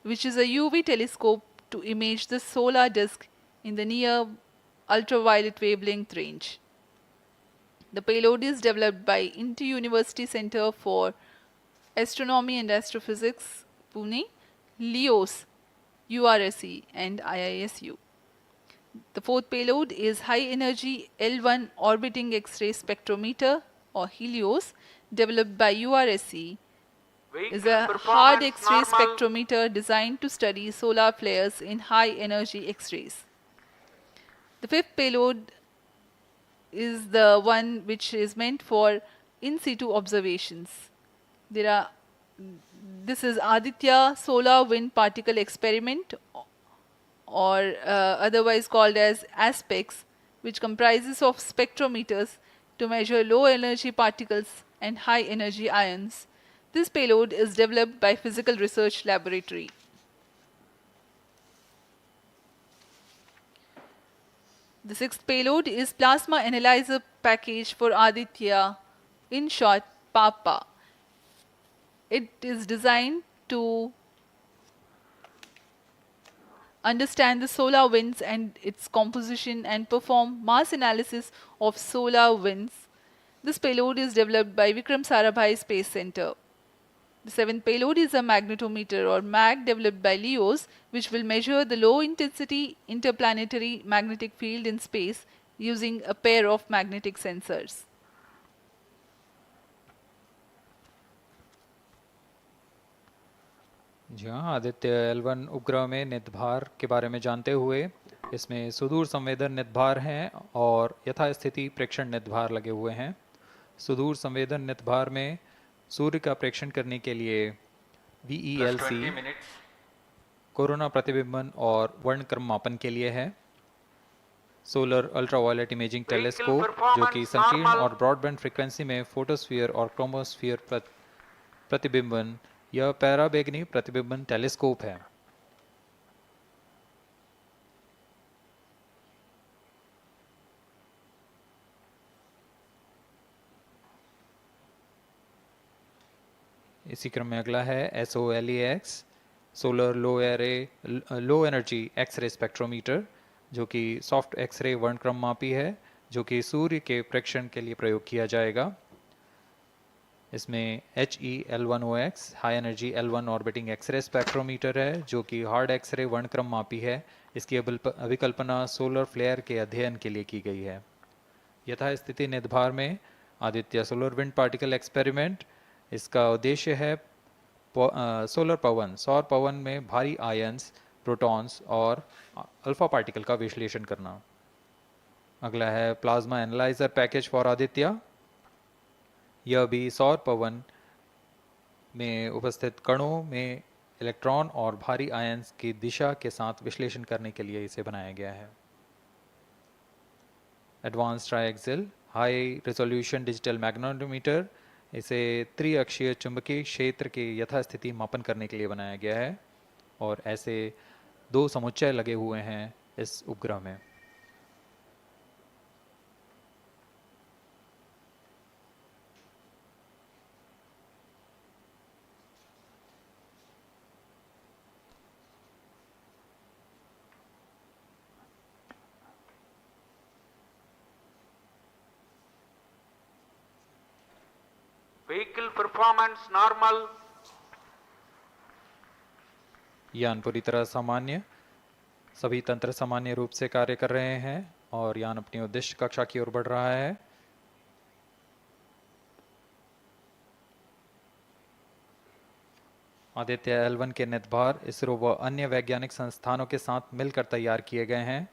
which is a UV telescope to image the solar disk in the near ultraviolet wavelength range. The payload is developed by Inter-University Center for Astronomy and Astrophysics, Pune, LEOS, URSE, and IISU. The fourth payload is High Energy L1 Orbiting X-ray Spectrometer, or HELIOS, developed by URSE. Is a hard X-ray spectrometer designed to study solar flares in high energy X-rays. The fifth payload is the one which is meant for in situ observations. This is Aditya Solar Wind Particle Experiment, or otherwise called as ASPEX, which comprises of spectrometers to measure low energy particles and high energy ions. This payload is developed by Physical Research Laboratory. The sixth payload is Plasma Analyzer Package for Aditya, in short PAPA. It is designed to understand the solar winds and its composition and perform mass analysis of solar winds. This payload is developed by Vikram Sarabhai Space Center. The seventh payload is a magnetometer, or MAG, developed by LEOS, which will measure the low intensity interplanetary magnetic field in space using a pair of magnetic sensors. जी हाँ, Aditya L1 उपग्रह में नितभार के बारे में जानते हुए इसमें सुदूर संवेदन नितभार हैं और यथास्थिति प्रेक्षण नितभार लगे हुए हैं। सुदूर संवेदन नितभार में सूर्य का प्रेक्षण करने के लिए VELC कोरोना प्रतिबिंबन और वर्णक्रम मापन के लिए है। सोलर अल्ट्रावायलेट इमेजिंग टेलीस्कोप, जो कि संकीर्ण और ब्रॉडबैंड फ्रीक्वेंसी में फोटोस्फीयर और क्रोमोस्फीयर प्रतिबिंबन, यह पैराबैंगनी प्रतिबिंबन टेलीस्कोप है। इसी क्रम में अगला है SOLEX, solar low energy x ray spectrometer, जो कि सॉफ्ट एक्सरे वर्णक्रम मापी है, जो कि सूर्य के प्रेक्षण के लिए प्रयोग किया जाएगा। इसमें HEL1OX high energy L1 orbiting x ray spectrometer है, जो कि हार्ड एक्सरे वर्णक्रम मापी है। इसकी अभिकल्पना सोलर फ्लेयर के अध्ययन के लिए की गई है। यथास्थिति नितभार में Aditya solar wind particle experiment, इसका उद्देश्य है सोलर पवन, सौर पवन में भारी आयंस, प्रोटॉन्स और अल्फा पार्टिकल का विश्लेषण करना। अगला है plasma analyser package for Aditya. यह भी सौर पवन में उपस्थित कणों में इलेक्ट्रॉन और भारी आयंस की दिशा के साथ विश्लेषण करने के लिए इसे बनाया गया है। Advance triaxial high resolution digital magnetometer, इसे त्रिअक्षीय चुंबकीय क्षेत्र के यथास्थिति मापन करने के लिए बनाया गया है और ऐसे 2 समुच्चय लगे हुए हैं इस उपग्रह में। Vehicle performance normal. यान पूरी तरह सामान्य, सभी तंत्र सामान्य रूप से कार्य कर रहे हैं और यान अपनी उद्दिष्ट कक्षा की ओर बढ़ रहा है। आदित्य L1 के नितभार इसरो व अन्य वैज्ञानिक संस्थानों के साथ मिलकर तैयार किए गए हैं।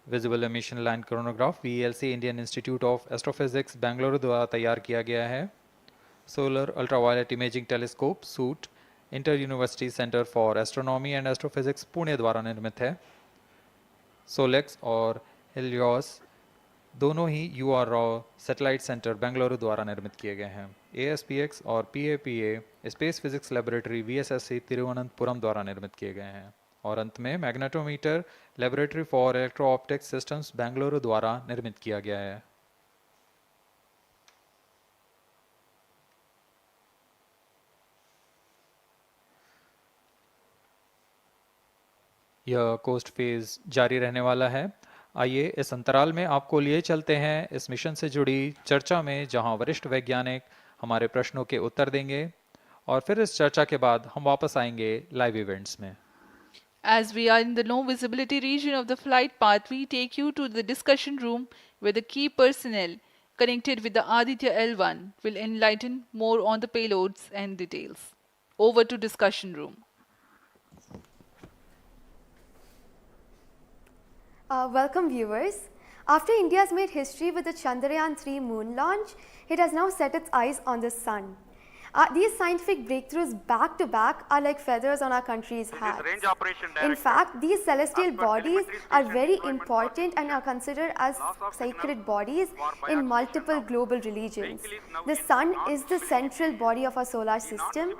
Visible emission line chronograph VLC Indian institute of astrophysics Bengaluru द्वारा तैयार किया गया है। Solar ultraviolet imaging telescope suit inter university centre for astronomy and astrophysics Pune द्वारा निर्मित है। सोलेक्स और हेलियोस दोनों ही UR Rao satellite centre Bengaluru द्वारा निर्मित किए गए हैं। ASPX और PAPA space physics laboratory VSSC Thiruvananthapuram द्वारा निर्मित किए गए हैं। और अंत में magnetometer laboratory for electro optics systems Bengaluru द्वारा निर्मित किया गया है। यह कोस्ट फेज जारी रहने वाला है। आइए इस अंतराल में आपको लिए चलते हैं इस मिशन से जुड़ी चर्चा में, जहां वरिष्ठ वैज्ञानिक हमारे प्रश्नों के उत्तर देंगे और फिर इस चर्चा के बाद हम वापस आएंगे लाइव इवेंट्स में। As we are in the low visibility region of the flight path, we take you to the discussion room where the key personnel connected with the Aditya L1 will enlighten more on the payloads and details. Over to discussion room. Welcome viewers. After India has made history with the Chandrayaan-3 moon launch, it has now set its eyes on the sun. These scientific breakthroughs back to back are like feathers on our country's hat. In fact, these celestial bodies are very important and are considered as sacred bodies in multiple global religions. The sun is the central body of our solar system.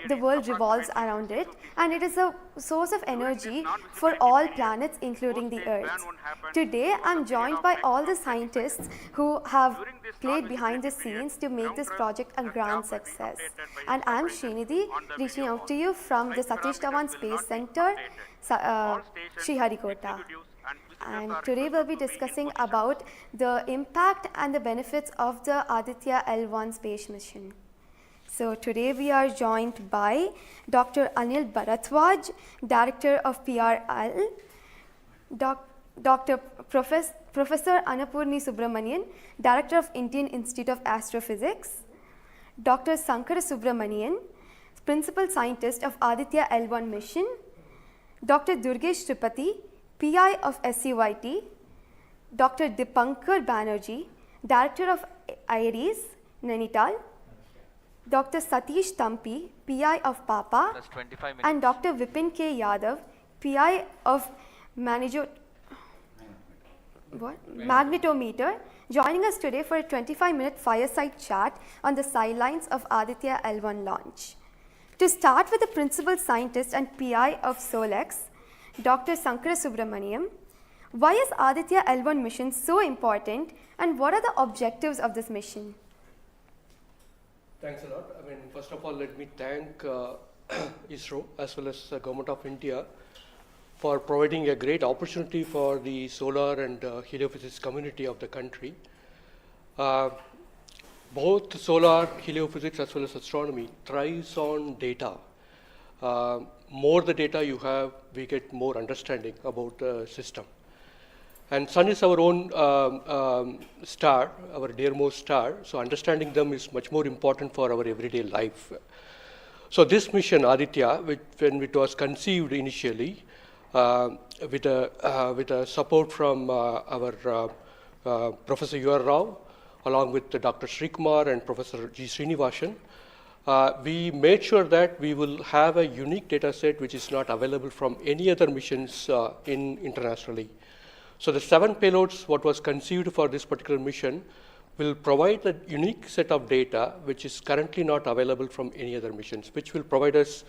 The world revolves around it, and it is a source of energy for all planets, including the Earth. Today, I am joined by all the scientists who have played behind the scenes to make this project a grand success. And I am Srinidhi, reaching out to you from the Satish Dhawan Space Center, Sriharikota. And today we'll be discussing about the impact and the benefits of the Aditya L1 space mission. So today we are joined by Dr. Anil Bharatwaj, Director of PRL, Professor Annapurni Subramanian, Director of Indian Institute of Astrophysics, Dr. Sankara Subramanian, Principal Scientist of Aditya L1 mission, Dr. Durgesh Tripathi, PI of SCYT, Dr. Dipankar Banerjee, Director of IRIS, Nainital, Dr. Satish Tampi, PI of PAPA, and Dr. Vipin K. Yadav, PI of Magnetometer, joining us today for a 25-minute fireside chat on the sidelines of Aditya L1 launch. To start with the Principal Scientist and PI of SOLEX, Dr. Sankara Subramaniam, why is Aditya L1 mission so important and what are the objectives of this mission? Thanks a lot. First of all, let me thank ISRO as well as the Government of India for providing a great opportunity for the solar and heliophysics community of the country. Both solar, heliophysics as well as astronomy thrives on data. More the data you have, we get more understanding about the system. And sun is our own star, our dearmost star, so understanding them is much more important for our everyday life. So this mission, Aditya, when it was conceived initially, with a support from our Professor U.R. Rao, along with Dr. Srikumar and Professor G. Srinivasan, we made sure that we will have a unique data set which is not available from any other missions internationally. So the 7 payloads, what was conceived for this particular mission, will provide a unique set of data which is currently not available from any other missions, which will provide us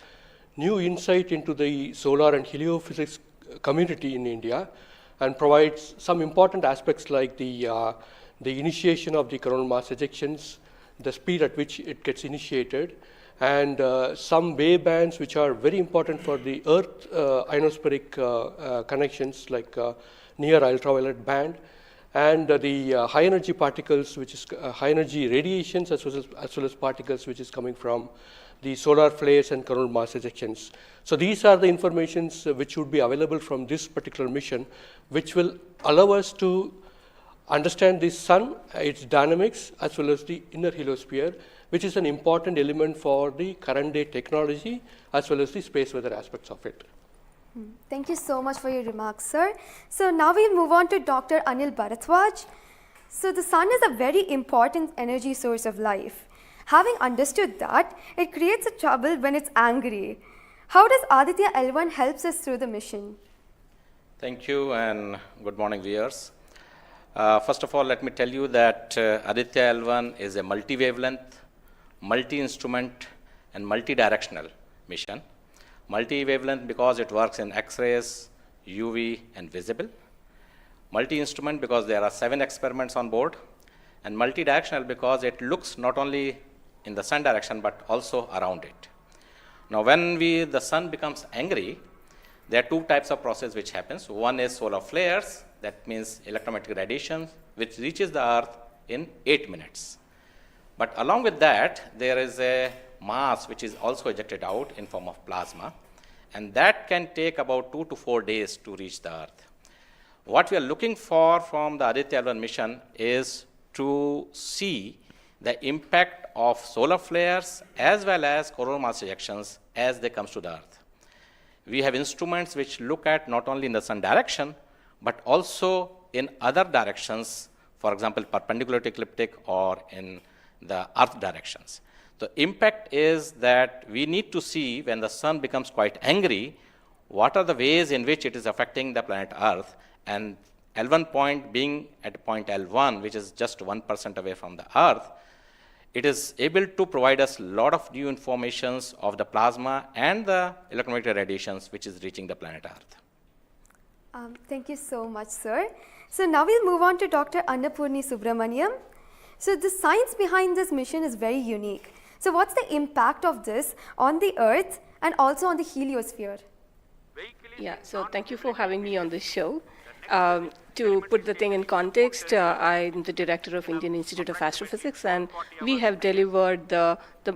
new insight into the solar and heliophysics community in India, and provides some important aspects like the initiation of the coronal mass ejections, the speed at which it gets initiated, and some wavebands which are very important for the Earth ionospheric connections, like near ultraviolet band, and the high energy particles, which is high energy radiations, as well as particles which is coming from the solar flares and coronal mass ejections. So these are the informations which would be available from this particular mission, which will allow us to understand the sun, its dynamics, as well as the inner heliosphere, which is an important element for the current day technology, as well as the space weather aspects of it. Thank you so much for your remarks, sir. So now we'll move on to Dr. Anil Bharadwaj. So the sun is a very important energy source of life. Having understood that, it creates a trouble when it's angry. How does Aditya L1 helps us through the mission? Thank you and good morning, viewers. First of all, let me tell you that Aditya L1 is a multi-wavelength, multi-instrument and multi-directional mission. Multi-wavelength because it works in X-rays, UV and visible. Multi-instrument because there are 7 experiments on board. And multi-directional because it looks not only in the sun direction but also around it. Now when the sun becomes angry, there are 2 types of process which happens. One is solar flares, that means electromagnetic radiation, which reaches the Earth in 8 minutes. But along with that, there is a mass which is also ejected out in form of plasma, and that can take about 2 to 4 days to reach the Earth. What we are looking for from the Aditya L1 mission is to see the impact of solar flares as well as coronal mass ejections as they come to the Earth. We have instruments which look at not only in the sun direction, but also in other directions, for example, perpendicular to ecliptic or in the Earth directions. The impact is that we need to see when the sun becomes quite angry, what are the ways in which it is affecting the planet Earth, and L1 point being at point L1, which is just 1% away from the Earth, it is able to provide us a lot of new informations of the plasma and the electromagnetic radiations which is reaching the planet Earth. Thank you so much, sir. So now we'll move on to Dr. Annapurni Subramaniam. So the science behind this mission is very unique. So what's the impact of this on the Earth and also on the heliosphere? Yeah, so thank you for having me on this show. To put the thing in context, I'm the director of Indian Institute of Astrophysics, and we have delivered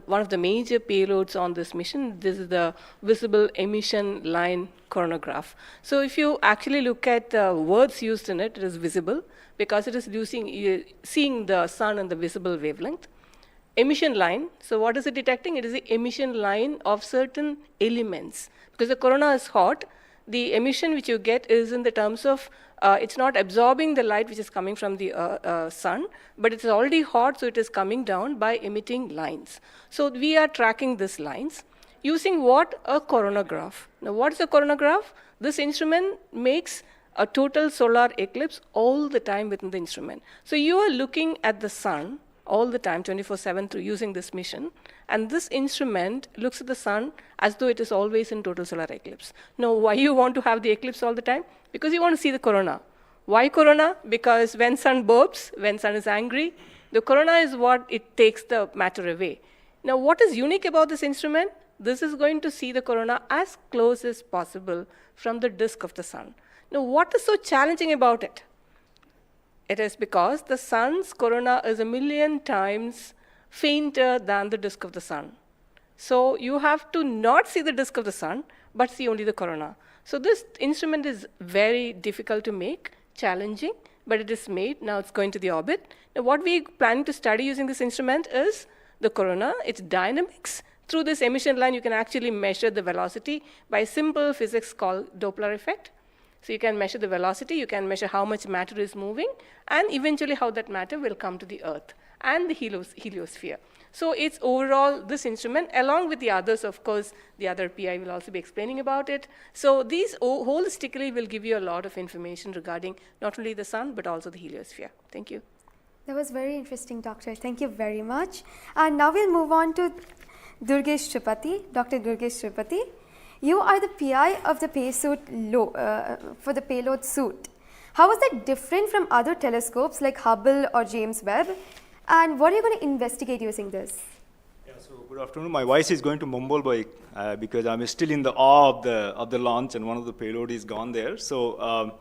one of the major payloads on this mission. This is the visible emission line coronagraph. So if you actually look at the words used in it, it is visible because it is seeing the sun in the visible wavelength. Emission line, so what is it detecting? It is the emission line of certain elements. Because the corona is hot, the emission which you get is in the terms of, it's not absorbing the light which is coming from the sun, but it's already hot, so it is coming down by emitting lines. So we are tracking these lines using what? A coronagraph. Now what is a coronagraph? This instrument makes a total solar eclipse all the time within the instrument. So you are looking at the sun all the time, 24/7, through using this mission. And this instrument looks at the sun as though it is always in total solar eclipse. Now, why you want to have the eclipse all the time? Because you want to see the corona. Why corona? Because when sun burps, when sun is angry, the corona is what it takes the matter away. Now, what is unique about this instrument? This is going to see the corona as close as possible from the disk of the sun. Now, what is so challenging about it? It is because the sun's corona is 1,000,000 times fainter than the disk of the sun. So you have to not see the disk of the sun, but see only the corona. So this instrument is very difficult to make. challenging, but it is made. Now it's going to the orbit. Now what we're planning to study using this instrument is the corona, its dynamics. Through this emission line, you can actually measure the velocity by simple physics called Doppler effect. So you can measure the velocity, you can measure how much matter is moving, and eventually how that matter will come to the Earth and the heliosphere. So it's overall this instrument, along with the others, of course, the other PI will also be explaining about it. So these holistically will give you a lot of information regarding not only the sun, but also the heliosphere. Thank you. That was very interesting, Doctor. Thank you very much. And now we'll move on to Durgesh Tripathi, Dr. Durgesh Tripathi. You are the PI of the for the payload suit. How is that different from other telescopes like Hubble or James Webb? And what are you going to investigate using this? Yeah, so good afternoon. My voice is going to mumble because I'm still in the awe of the launch and one of the payload is gone there. So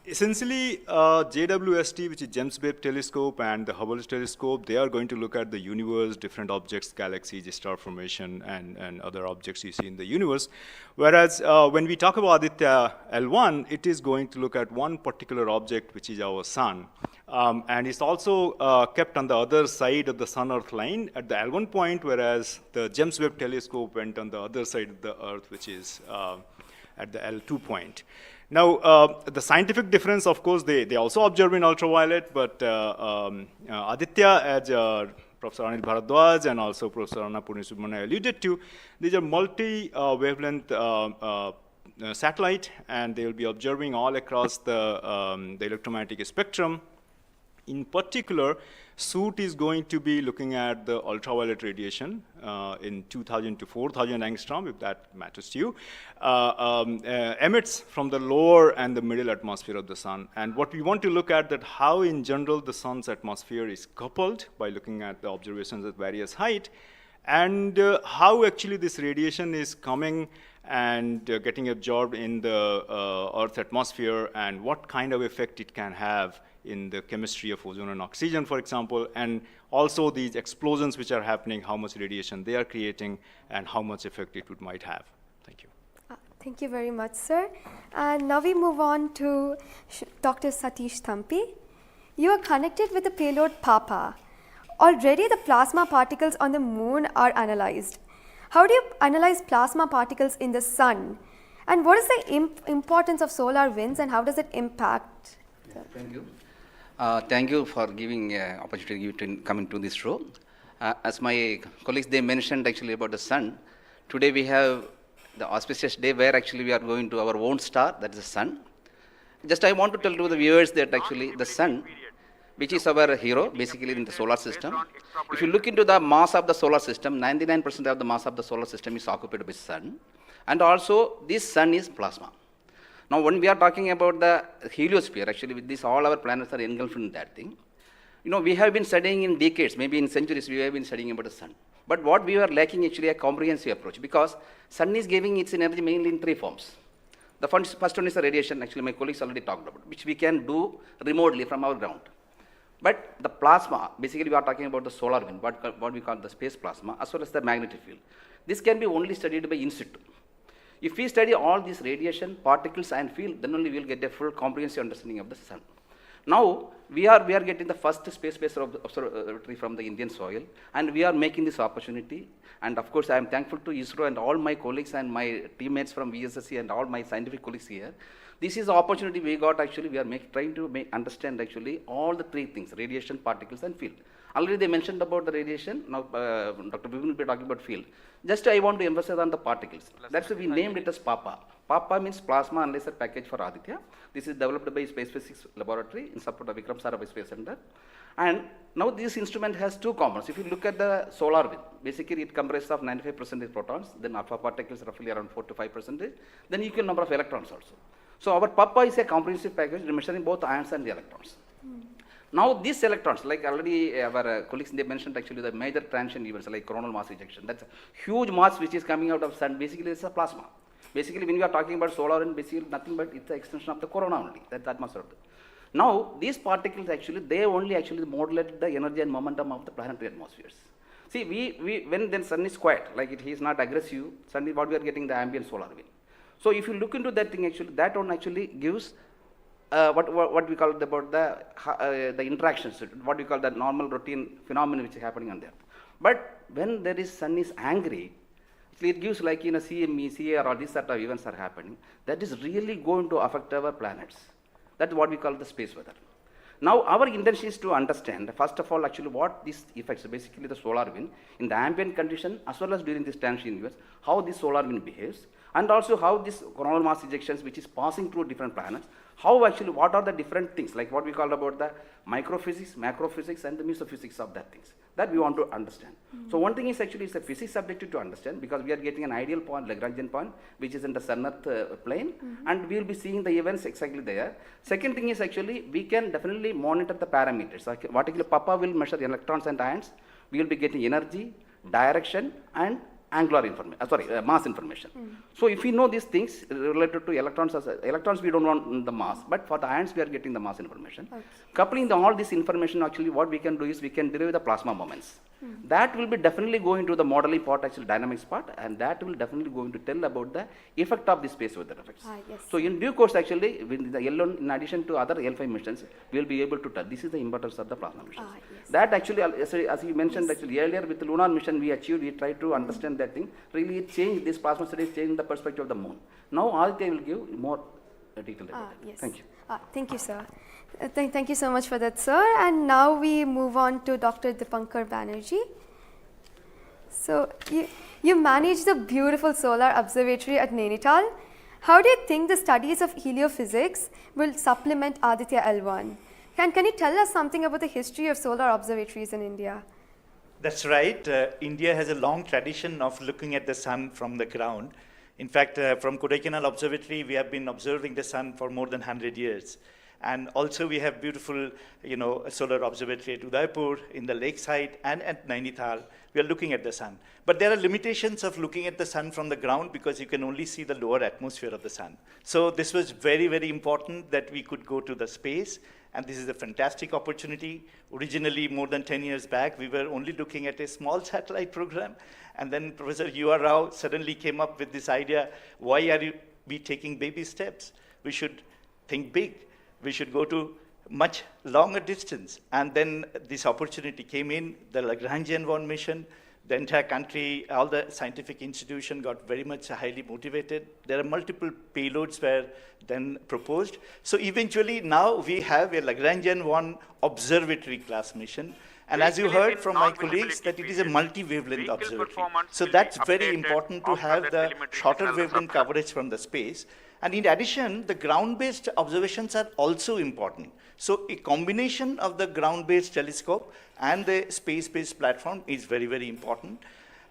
essentially, JWST, which is James Webb Telescope, and the Hubble Telescope, they are going to look at the universe, different objects, galaxies, star formation, and other objects you see in the universe. Whereas when we talk about Aditya L1, it is going to look at one particular object, which is our sun. And it's also kept on the other side of the Sun-Earth line at the L1 point, whereas the James Webb Telescope went on the other side of the Earth, which is at the L2 point. Now, the scientific difference, of course, they also observe in ultraviolet, but Aditya, as Professor Anil Bharadwaj and also Professor Anna Purnisubramanian alluded to, these are multi-wavelength satellite, and they will be observing all across the electromagnetic spectrum. In particular, suit is going to be looking at the ultraviolet radiation in 2000 to 4000 angstrom, if that matters to you, emits from the lower and the middle atmosphere of the sun. And what we want to look at that how in general the sun's atmosphere is coupled by looking at the observations at various height, and how actually this radiation is coming and getting absorbed in the Earth's atmosphere, and what kind of effect it can have in the chemistry of ozone and oxygen, for example, and also these explosions which are happening, how much radiation they are creating, and how much effect it might have. Thank you. Thank you very much, sir. And now we move on to Dr. Satish Thampi. You are connected with the payload PAPA. Already the plasma particles on the moon are analyzed. How do you analyze plasma particles in the sun? And what is the importance of solar winds, and how does it impact? Thank you. Thank you for giving opportunity to come into this show. As my colleagues, they mentioned actually about the sun. Today we have the auspicious day where actually we are going to our own star, that is the sun. Just I want to tell to the viewers that actually the sun, which is our hero basically in the solar system. If you look into the mass of the solar system, 99% of the mass of the solar system is occupied by sun. And also this sun is plasma. Now, when we are talking about the heliosphere, actually with this, all our planets are engulfed in that thing. You know, we have been studying in decades, maybe in centuries, we have been studying about the sun. But what we are lacking actually a comprehensive approach, because sun is giving its energy mainly in three forms. The first one is the radiation, actually my colleagues already talked about, which we can do remotely from our ground. But the plasma, basically we are talking about the solar wind, what we call the space plasma, as well as the magnetic field. This can be only studied by in situ. If we study all these radiation, particles and field, then only we will get a full comprehensive understanding of the sun. Now, we are getting the first space-based observatory from the Indian soil, and we are making this opportunity. And of course, I am thankful to ISRO and all my colleagues and my teammates from VSSC and all my scientific colleagues here. This is the opportunity we got actually, we are trying to understand actually all the three things, radiation, particles and field. Already they mentioned about the radiation, now Dr. Bibin will be talking about field. Just I want to emphasize on the particles. That's why we named it as PAPA. PAPA means Plasma Analyzer Package for Aditya. This is developed by Space Physics Laboratory in support of Vikram Sarabhai Space Center. And now this instrument has two components. If you look at the solar wind, basically it comprises of 95% protons, then alpha particles roughly around 4 to 5%, then equal number of electrons also. So our PAPA is a comprehensive package measuring both ions and the electrons. Now these electrons, like already our colleagues, they mentioned actually the major transition events like coronal mass ejection. That's a huge mass which is coming out of sun. Basically it's a plasma. Basically when we are talking about solar and basically nothing but it's the extension of the corona only. That's the atmosphere. Now these particles actually, they only actually modulate the energy and momentum of the planetary atmospheres. See, when then sun is quiet, like he is not aggressive, sun is what we are getting the ambient solar wind. So if you look into that thing actually, that one actually gives what we call about the interactions, what we call the normal routine phenomenon which is happening on the Earth. But when there is sun is angry, it gives like CME, CAR, or these sort of events are happening. That is really going to affect our planets. That's what we call the space weather. Now, our intention is to understand, first of all, actually what these effects, basically the solar wind, in the ambient condition as well as during this transition universe, how this solar wind behaves, and also how this coronal mass ejections which is passing through different planets, how actually, what are the different things, like what we call about the microphysics, macrophysics, and the mesophysics of that things, that we want to understand. So one thing is actually it's a physics subjective to understand, because we are getting an ideal point, Lagrangian point, which is in the sun-earth plane, and we will be seeing the events exactly there. Second thing is actually, we can definitely monitor the parameters. Like what actually Papa will measure the electrons and ions, we will be getting energy, direction, and angular information, mass information. So if we know these things related to electrons, electrons we don't want the mass, but for the ions we are getting the mass information. Coupling all this information, actually what we can do is we can derive the plasma moments. That will be definitely going to the modeling part, actually dynamics part, and that will definitely going to tell about the effect of the space weather effects. Yes. So in due course, actually, with the L1, in addition to other L5 missions, we will be able to tell. This is the importance of the plasma missions. Yes. That actually, as you mentioned, actually earlier with the lunar mission we achieved, we tried to understand that thing. Really, it changed, this plasma studies changed the perspective of the moon. Now, Aditya will give more detail about it. Yes. Thank you. Thank you, sir. Thank you so much for that, sir. And now we move on to Dr. Dipankar Banerjee. So, you manage the beautiful solar observatory at Nainital. How do you think the studies of heliophysics will supplement Aditya L1? Can you tell us something about the history of solar observatories in India? That's right. India has a long tradition of looking at the sun from the ground. In fact, from Kodaikanal Observatory, we have been observing the sun for more than 100 years. And also we have beautiful, solar observatory at Udaipur, in the lakeside, and at Nainital. We are looking at the sun. But there are limitations of looking at the sun from the ground because you can only see the lower atmosphere of the sun. So this was very, very important that we could go to the space. And this is a fantastic opportunity. Originally, more than 10 years back, we were only looking at a small satellite program. And then Professor U.R. Rao suddenly came up with this idea, why are we taking baby steps? We should think big. We should go to much longer distance. And then this opportunity came in, the Lagrangian 1 mission. The entire country, all the scientific institution got very much highly motivated. There are multiple payloads were then proposed. So eventually now we have a Lagrangian 1 observatory class mission. And as you heard from my colleagues, that it is a multi-wavelength observatory. So that's very important to have the shorter wavelength coverage from the space. And in addition, the ground-based observations are also important. So a combination of the ground-based telescope and the space-based platform is very, very important.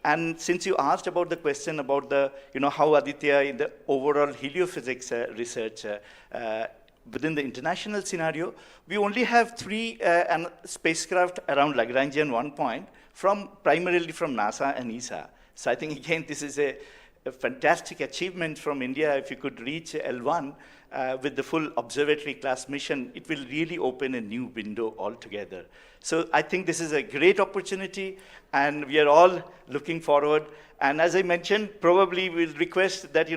And since you asked about the question about the, how Aditya in the overall heliophysics research within the international scenario, we only have 3 spacecraft around Lagrangian 1 point, primarily from NASA and ESA. So I think, again, this is a fantastic achievement from India. If you could reach L1 with the full observatory class mission, it will really open a new window altogether. So I think this is a great opportunity, and we are all looking forward. And as I mentioned, probably we'll request that,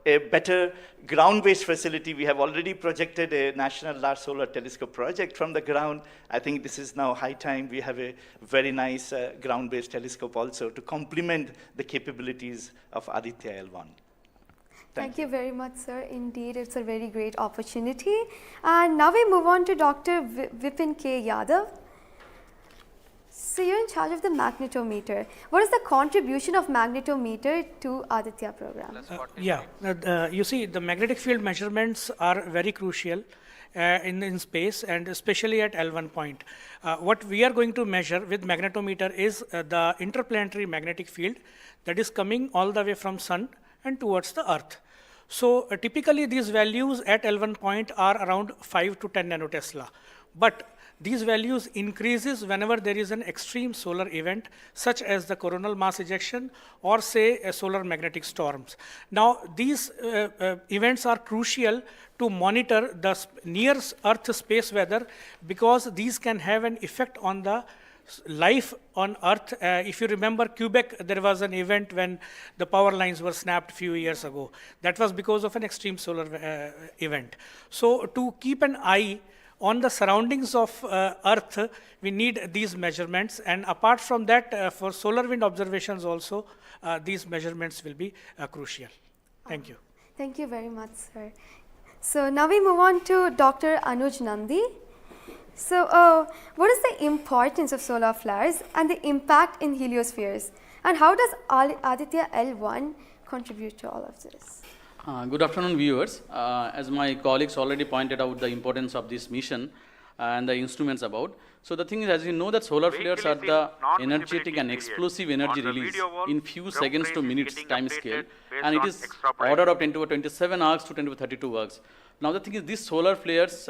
a better ground-based facility. We have already projected a National Large Solar Telescope project from the ground. I think this is now high time we have a very nice ground-based telescope also to complement the capabilities of Aditya L1. Thank you very much, sir. Indeed, it's a very great opportunity. And now we move on to Dr. Vipin K. Yadav. So you're in charge of the magnetometer. What is the contribution of magnetometer to Aditya program? You see, the magnetic field measurements are very crucial in space, and especially at L1 point. What we are going to measure with magnetometer is the interplanetary magnetic field that is coming all the way from sun and towards the earth. So typically these values at L1 point are around 5 to 10 nanotesla. But these values increases whenever there is an extreme solar event, such as the coronal mass ejection or say a solar magnetic storms. Now these events are crucial to monitor the near Earth space weather, because these can have an effect on the life on Earth. If you remember Quebec, there was an event when the power lines were snapped a few years ago. That was because of an extreme solar event. So to keep an eye on the surroundings of Earth, we need these measurements. And apart from that, for solar wind observations also, these measurements will be crucial. Thank you. Thank you very much, sir. So now we move on to Dr. Anuj Nandi. So what is the importance of solar flares and the impact in heliospheres? And how does Aditya L1 contribute to all of this? Good afternoon, viewers. As my colleagues already pointed out the importance of this mission and the instruments about. So the thing is, as you know, that solar flares are the energetic and explosive energy release in few seconds to minutes time scale, and it is order of 10 to the 27 arcs to 10 to the 32 arcs. Now the thing is, these solar flares,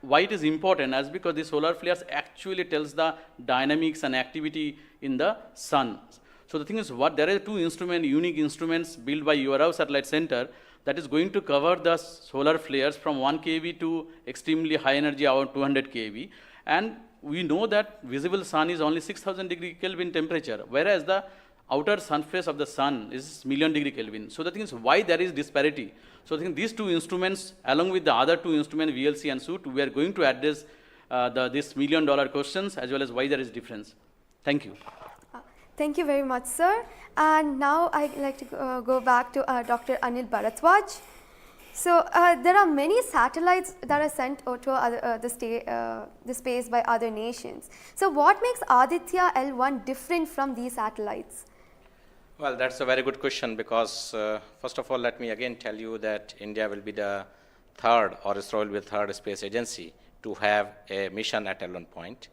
why it is important, as because the solar flares actually tells the dynamics and activity in the sun. So the thing is, there are two unique instruments built by URAV Satellite Center that is going to cover the solar flares from 1 keV to extremely high energy, around 200 keV. And we know that visible sun is only 6000 degree Kelvin temperature, whereas the outer surface of the sun is million degree Kelvin. So the thing is, why there is disparity? So I think these two instruments, along with the other two instruments, VLC and SUIT, we are going to address this $1 million questions as well as why there is difference. Thank you. Thank you very much, sir. And now I'd like to go back to Dr. Anil Bharadwaj. So there are many satellites that are sent to the space by other nations. So what makes Aditya L1 different from these satellites? Well, that's a very good question, because first of all, let me again tell you that India will be the third, or ISRO will be the third space agency to have a mission at L1 point.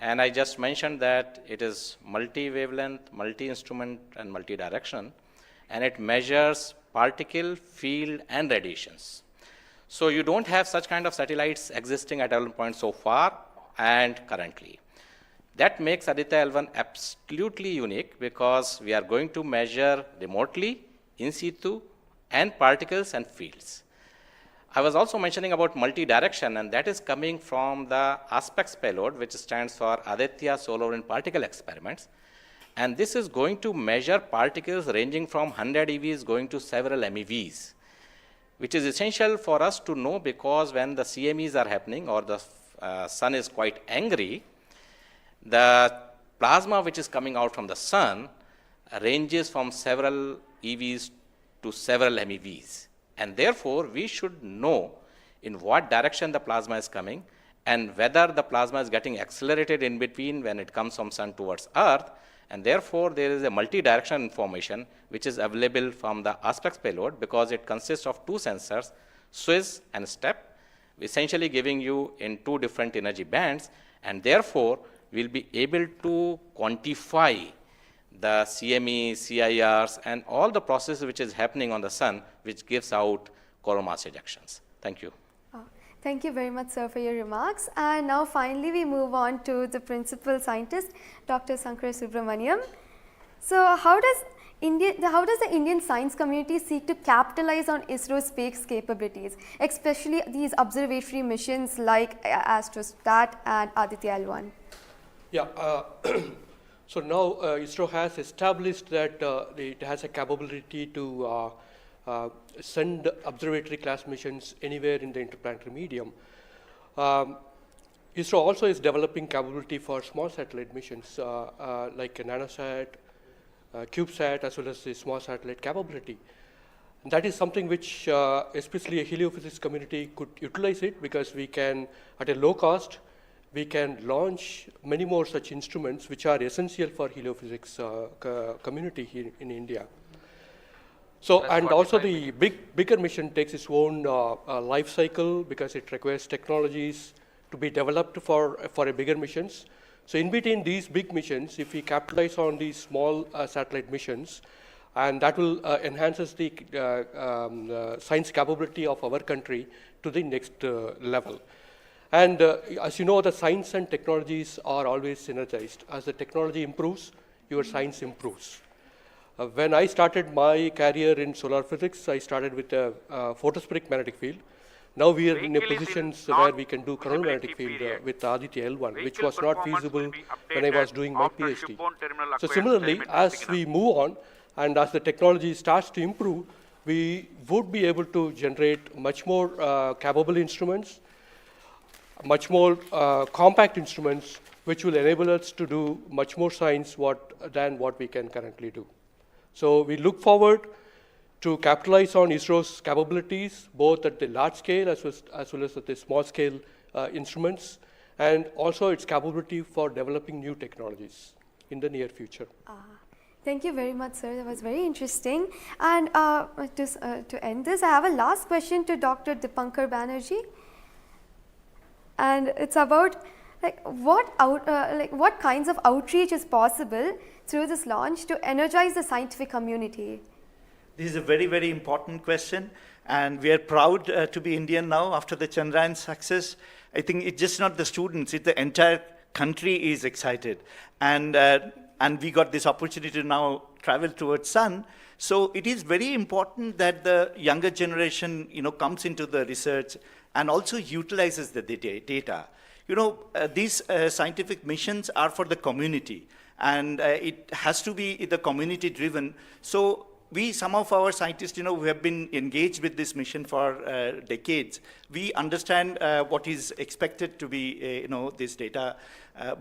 And I just mentioned that it is multi-wavelength, multi-instrument, and multi-direction, and it measures particle, field, and radiations. So you don't have such kind of satellites existing at L1 point so far and currently. That makes Aditya L1 absolutely unique, because we are going to measure remotely, in situ, and particles and fields. I was also mentioning about multi-direction, and that is coming from the ASPECTS payload, which stands for Aditya Solar Wind Particle Experiments. And this is going to measure particles ranging from 100 EVs going to several MeVs, which is essential for us to know, because when the CMEs are happening or the sun is quite angry, the plasma which is coming out from the sun ranges from several EVs to several MeVs. And therefore, we should know in what direction the plasma is coming and whether the plasma is getting accelerated in between when it comes from sun towards earth. And therefore, there is a multi-direction information which is available from the ASPECTS payload, because it consists of two sensors, SWIS and STEP, essentially giving you in two different energy bands. And therefore, we'll be able to quantify the CME, CIRs, and all the processes which is happening on the sun, which gives out coronal mass ejections. Thank you. Thank you very much, sir, for your remarks. And now finally we move on to the principal scientist, Dr. Sankar Subramaniam. So how does the Indian science community seek to capitalize on ISRO's space capabilities, especially these observatory missions like Astrostat and Aditya L1? Yeah, so now ISRO has established that it has a capability to send observatory class missions anywhere in the interplanetary medium. ISRO also is developing capability for small satellite missions like a nanosat, CubeSat, as well as the small satellite capability. And that is something which especially a heliophysics community could utilize it, because we can, at a low cost, we can launch many more such instruments which are essential for heliophysics community here in India. So, and also the bigger mission takes its own life cycle, because it requires technologies to be developed for a bigger missions. So in between these big missions, if we capitalize on these small satellite missions, and that will enhances the science capability of our country to the next level. And as you know, the science and technologies are always synergized. As the technology improves, your science improves. When I started my career in solar physics, I started with a photospheric magnetic field. Now we are in a position where we can do coronal magnetic field with Aditya L1, which was not feasible when I was doing my PhD. So similarly, as we move on and as the technology starts to improve, we would be able to generate much more capable instruments, much more compact instruments, which will enable us to do much more science than what we can currently do. So we look forward to capitalize on ISRO's capabilities, both at the large scale as well as at the small scale instruments, and also its capability for developing new technologies in the near future. Thank you very much, sir. That was very interesting. And to end this, I have a last question to Dr. Dipankar Banerjee. And it's about what kinds of outreach is possible through this launch to energize the scientific community? This is a very, very important question, and we are proud to be Indian now after the Chandrayaan success. I think it's just not the students, it's the entire country is excited. And we got this opportunity to now travel towards Sun. So it is very important that the younger generation, comes into the research and also utilizes the data. These scientific missions are for the community, and it has to be the community driven. So some of our scientists, who have been engaged with this mission for decades, we understand what is expected to be, this data.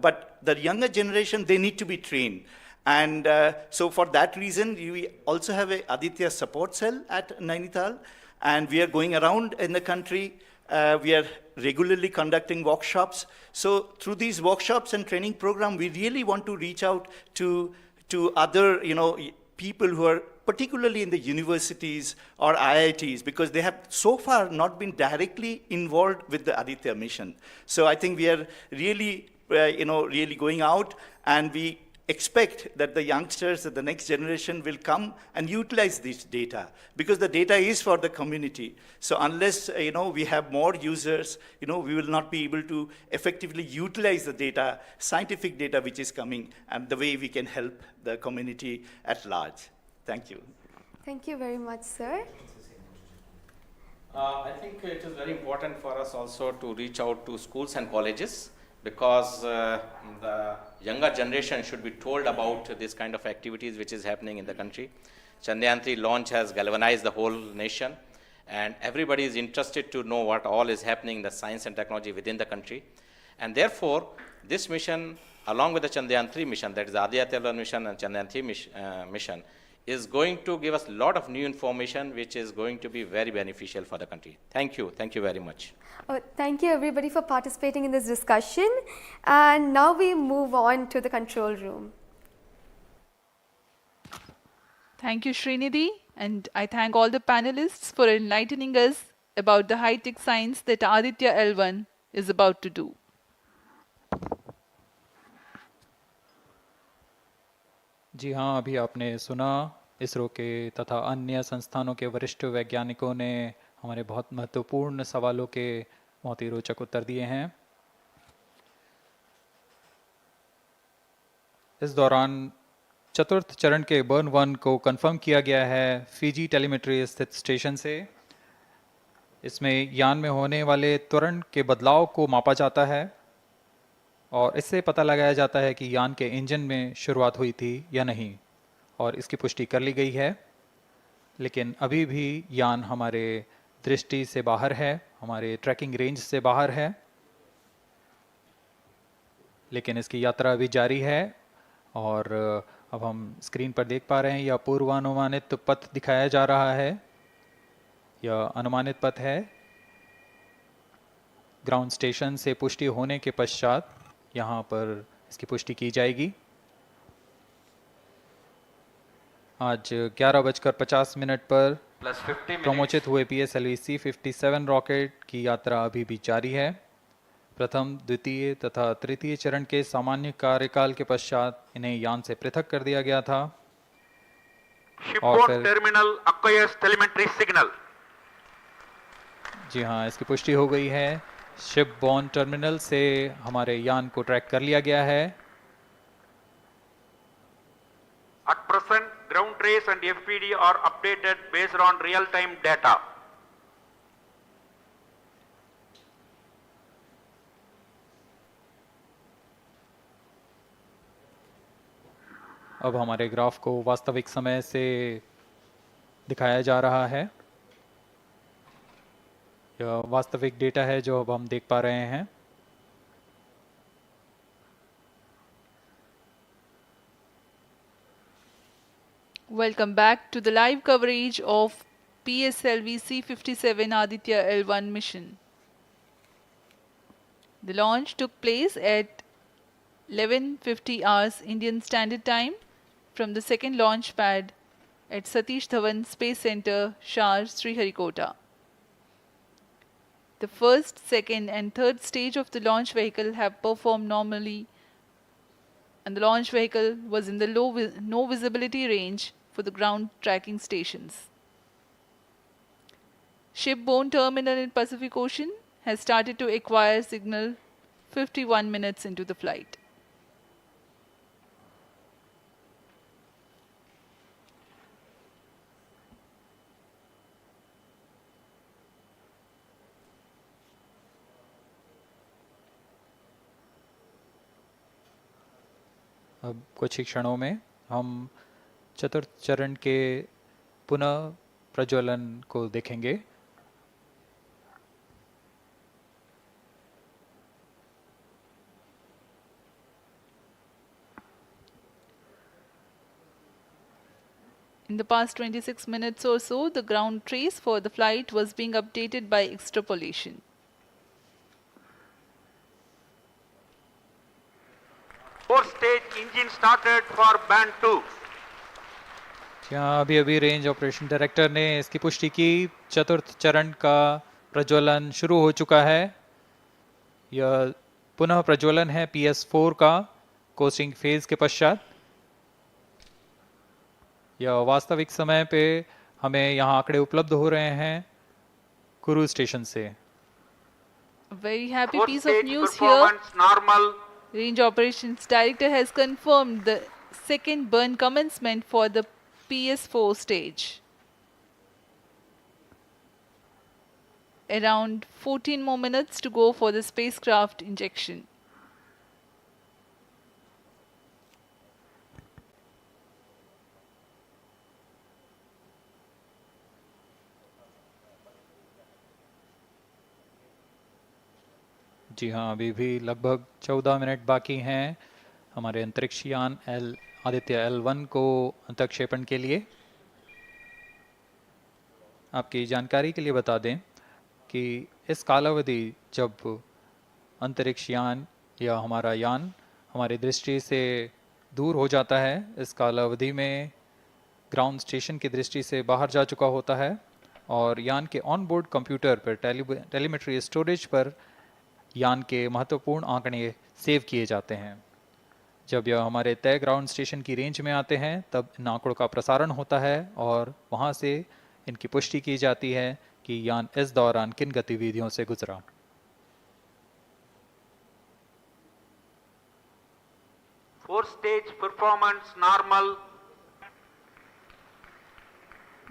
But the younger generation, they need to be trained. And so for that reason, we also have a Aditya support cell at Nainital, and we are going around in the country. We are regularly conducting workshops. So through these workshops and training program, we really want to reach out to other, people who are particularly in the universities or IITs, because they have so far not been directly involved with the Aditya mission. So I think we are really, really going out, and we expect that the youngsters, the next generation will come and utilize this data, because the data is for the community. So unless, we have more users, we will not be able to effectively utilize the data, scientific data which is coming, and the way we can help the community at large. Thank you. Thank you very much, sir. I think it is very important for us also to reach out to schools and colleges, because the younger generation should be told about this kind of activities which is happening in the country. Chandrayaan 3 launch has galvanized the whole nation, and everybody is interested to know what all is happening in the science and technology within the country. And therefore, this mission, along with the Chandrayaan 3 mission, that is the Aditya L1 mission and Chandrayaan 3 mission, is going to give us a lot of new information which is going to be very beneficial for the country. Thank you. Thank you very much. Thank you everybody for participating in this discussion. And now we move on to the control room. Thank you, Srinidhi. And I thank all the panelists for enlightening us about the high-tech science that Aditya L1 is about to do. जी हाँ, अभी आपने सुना इसरो के तथा अन्य संस्थानों के वरिष्ठ वैज्ञानिकों ने हमारे बहुत महत्वपूर्ण सवालों के बहुत ही रोचक उत्तर दिए हैं। इस दौरान चतुर्थ चरण के बर्न 1 को कंफर्म किया गया है फिजी टेलीमेट्री स्थित स्टेशन से। इसमें यान में होने वाले त्वरण के बदलाव को मापा जाता है और इससे पता लगाया जाता है कि यान के इंजन में शुरुआत हुई थी या नहीं, और इसकी पुष्टि कर ली गई है। लेकिन अभी भी यान हमारे दृष्टि से बाहर है, हमारे ट्रैकिंग रेंज से बाहर है, लेकिन इसकी यात्रा अभी जारी है। और अब हम स्क्रीन पर देख पा रहे हैं यह पूर्वानुमानित पथ दिखाया जा रहा है। यह अनुमानित पथ है। ग्राउंड स्टेशन से पुष्टि होने के पश्चात यहाँ पर इसकी पुष्टि की जाएगी। आज 11:50 पर प्रमोचित हुए PSLV-C57 रॉकेट की यात्रा अभी भी जारी है। प्रथम, द्वितीय तथा तृतीय चरण के सामान्य कार्यकाल के पश्चात इन्हें यान से पृथक कर दिया गया था। और फिर टर्मिनल acquires telemetry signal. जी हाँ, इसकी पुष्टि हो गई है। शिपबॉर्न टर्मिनल से हमारे यान को ट्रैक कर लिया गया है। At present, ground trace and FPD are updated based on real-time data. अब हमारे ग्राफ को वास्तविक समय से दिखाया जा रहा है। यह वास्तविक डेटा है जो अब हम देख पा रहे हैं। Welcome back to the live coverage of PSLV-C57 Aditya L1 mission. The launch took place at 11:50 hours Indian Standard Time from the second launch pad at Satish Dhawan Space Center, SHAR, Sriharikota. The first, second and third stage of the launch vehicle have performed normally, and the launch vehicle was in the no visibility range for the ground tracking stations. Shipborne terminal in Pacific Ocean has started to acquire signal 51 minutes into the flight. अब कुछ ही क्षणों में हम चतुर्थ चरण के पुनः प्रज्वलन को देखेंगे। In the past 26 minutes or so, the ground trace for the flight was being updated by extrapolation. Fourth stage engine started for band 2. यहाँ अभी अभी रेंज ऑपरेशन डायरेक्टर ने इसकी पुष्टि की, चतुर्थ चरण का प्रज्वलन शुरू हो चुका है। यह पुनः प्रज्वलन है PS4 का कोस्टिंग फेज के पश्चात। यह वास्तविक समय पे हमें यहाँ आंकड़े उपलब्ध हो रहे हैं क्रूज स्टेशन से। Very happy piece of news here. Normal. Range Operations Director has confirmed the second burn commencement for the PS4 stage. Around 14 more minutes to go for the spacecraft injection. जी हाँ, अभी भी लगभग 14 minute बाकी हैं हमारे अंतरिक्ष यान आदित्य L1 को अंतक्षेपण के लिए। आपकी जानकारी के लिए बता दें कि इस कालावधि जब अंतरिक्ष यान या हमारा यान हमारी दृष्टि से दूर हो जाता है, इस कालावधि में ग्राउंड स्टेशन की दृष्टि से बाहर जा चुका होता है और यान के ऑन बोर्ड कंप्यूटर पर टेलीमेट्री स्टोरेज पर यान के महत्वपूर्ण आंकड़े सेव किए जाते हैं। जब यह हमारे तय ग्राउंड स्टेशन की रेंज में आते हैं तब इन आंकड़ों का प्रसारण होता है और वहां से इनकी पुष्टि की जाती है कि यान इस दौरान किन गतिविधियों से गुजरा। Fourth stage performance normal.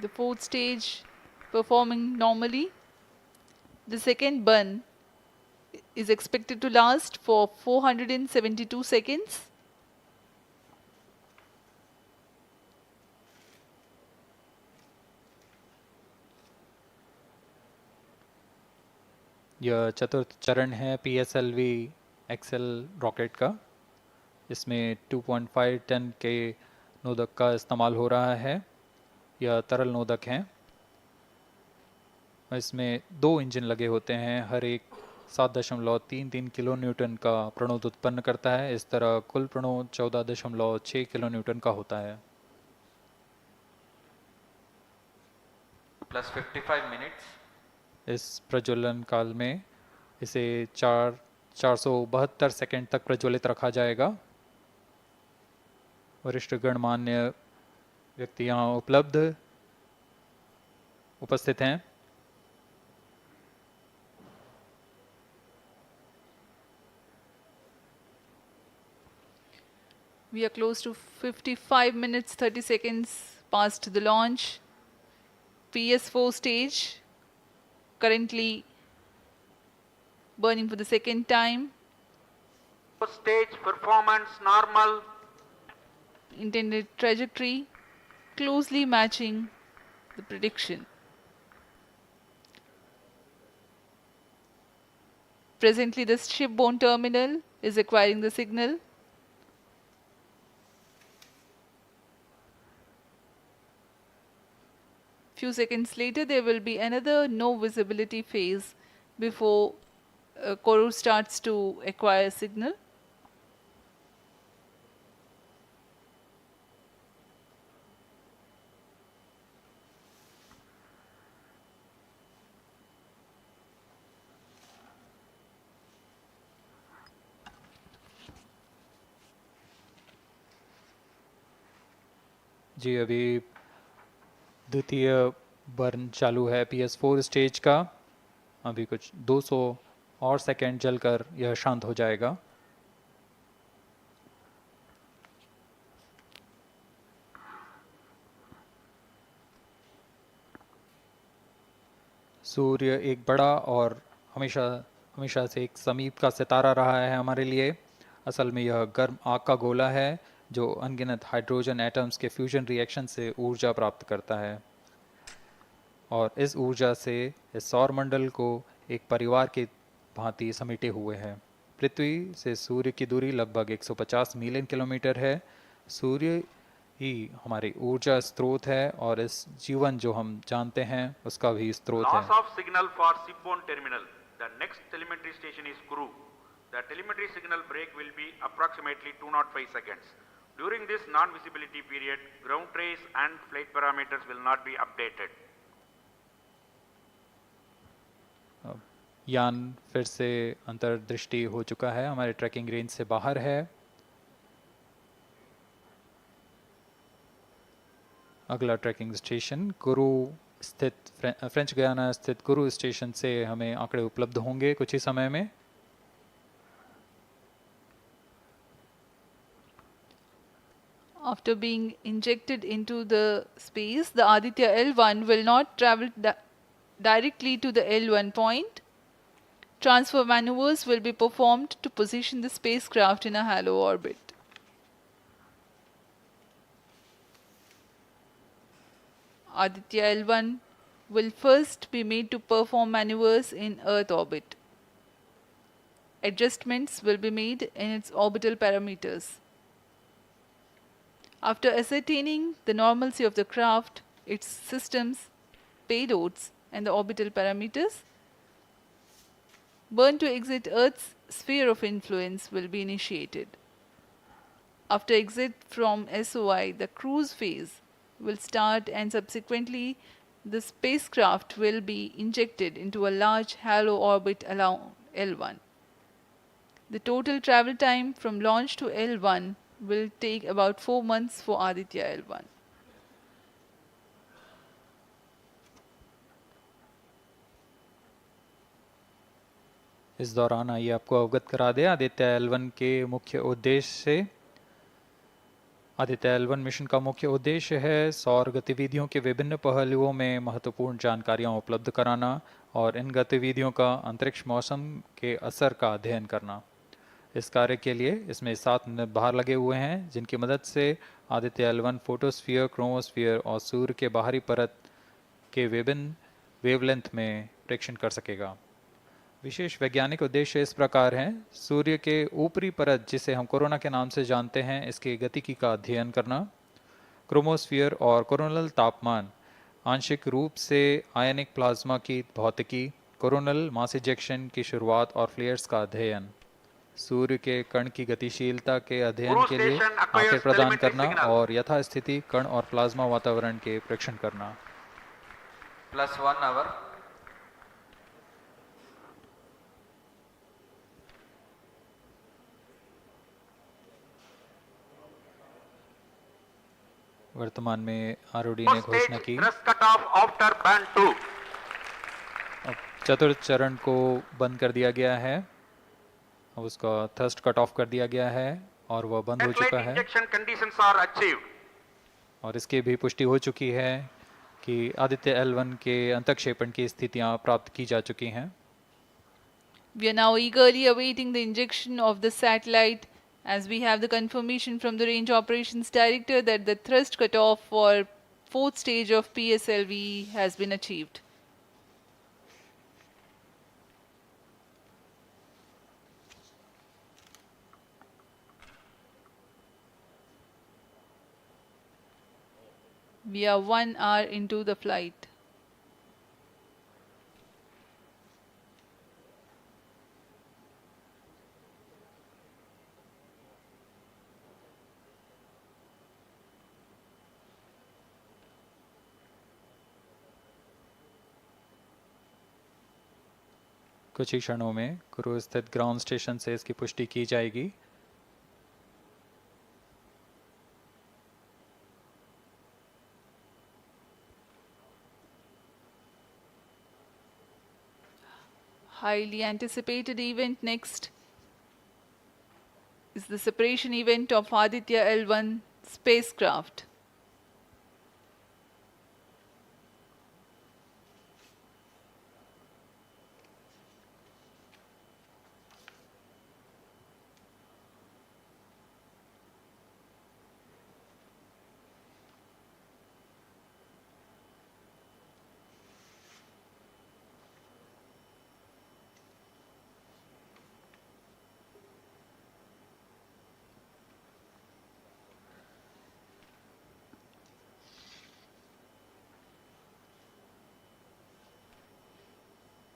The fourth stage performing normally. The second burn is expected to last for 472 seconds. यह चतुर्थ चरण है PSLV XL रॉकेट का। इसमें 2.5 टन के नोदक का इस्तेमाल हो रहा है। यह तरल नोदक हैं। इसमें 2 इंजन लगे होते हैं, हर एक 7.33 किलो न्यूटन का प्रणोद उत्पन्न करता है। इस तरह कुल प्रणोद 14.6 किलो न्यूटन का होता है। Plus 55 minutes. इस प्रज्वलन काल में इसे 472 सेकंड तक प्रज्वलित रखा जाएगा। वरिष्ठ गणमान्य व्यक्ति यहाँ उपस्थित हैं। We are close to 55 minutes 30 seconds past the launch. PS4 stage currently burning for the second time. Stage performance normal. intended trajectory, closely matching the prediction. Presently, the shipborne terminal is acquiring the signal. Few seconds later, there will be another no visibility phase before Koru starts to acquire signal. जी अभी द्वितीय burn चालू है PS4 stage का। अभी कुछ 200 और second जलकर यह शांत हो जाएगा। सूर्य एक बड़ा और हमेशा से एक समीप का सितारा रहा है हमारे लिए। असल में यह गर्म आग का गोला है जो अनगिनत हाइड्रोजन एटम्स के फ्यूजन रिएक्शन से ऊर्जा प्राप्त करता है, और इस ऊर्जा से इस सौर मंडल को एक परिवार की भांति समेटे हुए है। पृथ्वी से सूर्य की दूरी लगभग 150 मिलियन किलोमीटर है। सूर्य ही हमारी ऊर्जा स्रोत है और इस जीवन जो हम जानते हैं उसका भी स्रोत है। Loss of signal for shipborne terminal. The next telemetry station is Kuru. The telemetry signal break will be approximately 205 seconds. During this non-visibility period, ground trace and flight parameters will not be updated. यान फिर से अंतर्दृष्टि हो चुका है, हमारे trekking range से बाहर है। अगला ट्रैकिंग स्टेशन कुरु स्थित फ्रेंच गयाना स्थित कुरु स्टेशन से हमें आंकड़े उपलब्ध होंगे कुछ ही समय में। After being injected into the space, the Aditya L1 will not travel directly to the L1 point. Transfer maneuvers will be performed to position the spacecraft in a halo orbit. Aditya L1 will first be made to perform maneuvers in Earth orbit. Adjustments will be made in its orbital parameters. After ascertaining the normalcy of the craft, its systems, payloads, and the orbital parameters, burn to exit Earth's sphere of influence will be initiated. After exit from SOI, the cruise phase will start, and subsequently the spacecraft will be injected into a large halo orbit along L1. The total travel time from launch to L1 will take about 4 months for Aditya L1. इस दौरान आइए आपको अवगत करा दें Aditya L1 के मुख्य उद्देश्य से। आदित्य L1 मिशन का मुख्य उद्देश्य है सौर गतिविधियों के विभिन्न पहलुओं में महत्वपूर्ण जानकारियां उपलब्ध कराना और इन गतिविधियों का अंतरिक्ष मौसम के असर का अध्ययन करना। इस कार्य के लिए इसमें 7 भार लगे हुए हैं जिनकी मदद से आदित्य L1 फोटोस्फीयर, क्रोमोस्फीयर और सूर्य के बाहरी परत के विभिन्न वेवलेंथ में प्रेक्षण कर सकेगा। विशेष वैज्ञानिक उद्देश्य इस प्रकार हैं: सूर्य के ऊपरी परत जिसे हम कोरोना के नाम से जानते हैं, इसके गतिकी का अध्ययन करना, क्रोमोस्फीयर और कोरोनल तापमान, आंशिक रूप से आयनिक प्लाज्मा की भौतिकी, कोरोनल मास इजेक्शन की शुरुआत और फ्लेयर्स का अध्ययन, सूर्य के कण की गतिशीलता के अध्ययन के लिए आंकड़े प्रदान करना और यथास्थिति कण और प्लाज्मा वातावरण के प्रेक्षण करना। +1 hour. वर्तमान में आरओडी ने घोषणा की अब चतुर्थ चरण को बंद कर दिया गया है। अब उसका थ्रस्ट कट ऑफ कर दिया गया है और वह बंद हो चुका है और इसकी भी पुष्टि हो चुकी है कि आदित्य L1 के अंतःक्षेपण की स्थितियां प्राप्त की जा चुकी हैं। We are now eagerly awaiting the injection of the satellite As we have the confirmation from the Range Operations Director that the thrust cutoff for 4th stage of PSLV has been achieved. We are 1 hour into the flight. कुछ ही क्षणों में cruise स्थित ground station से इसकी पुष्टि की जाएगी। Highly anticipated event next is the separation event of Aditya L1 spacecraft.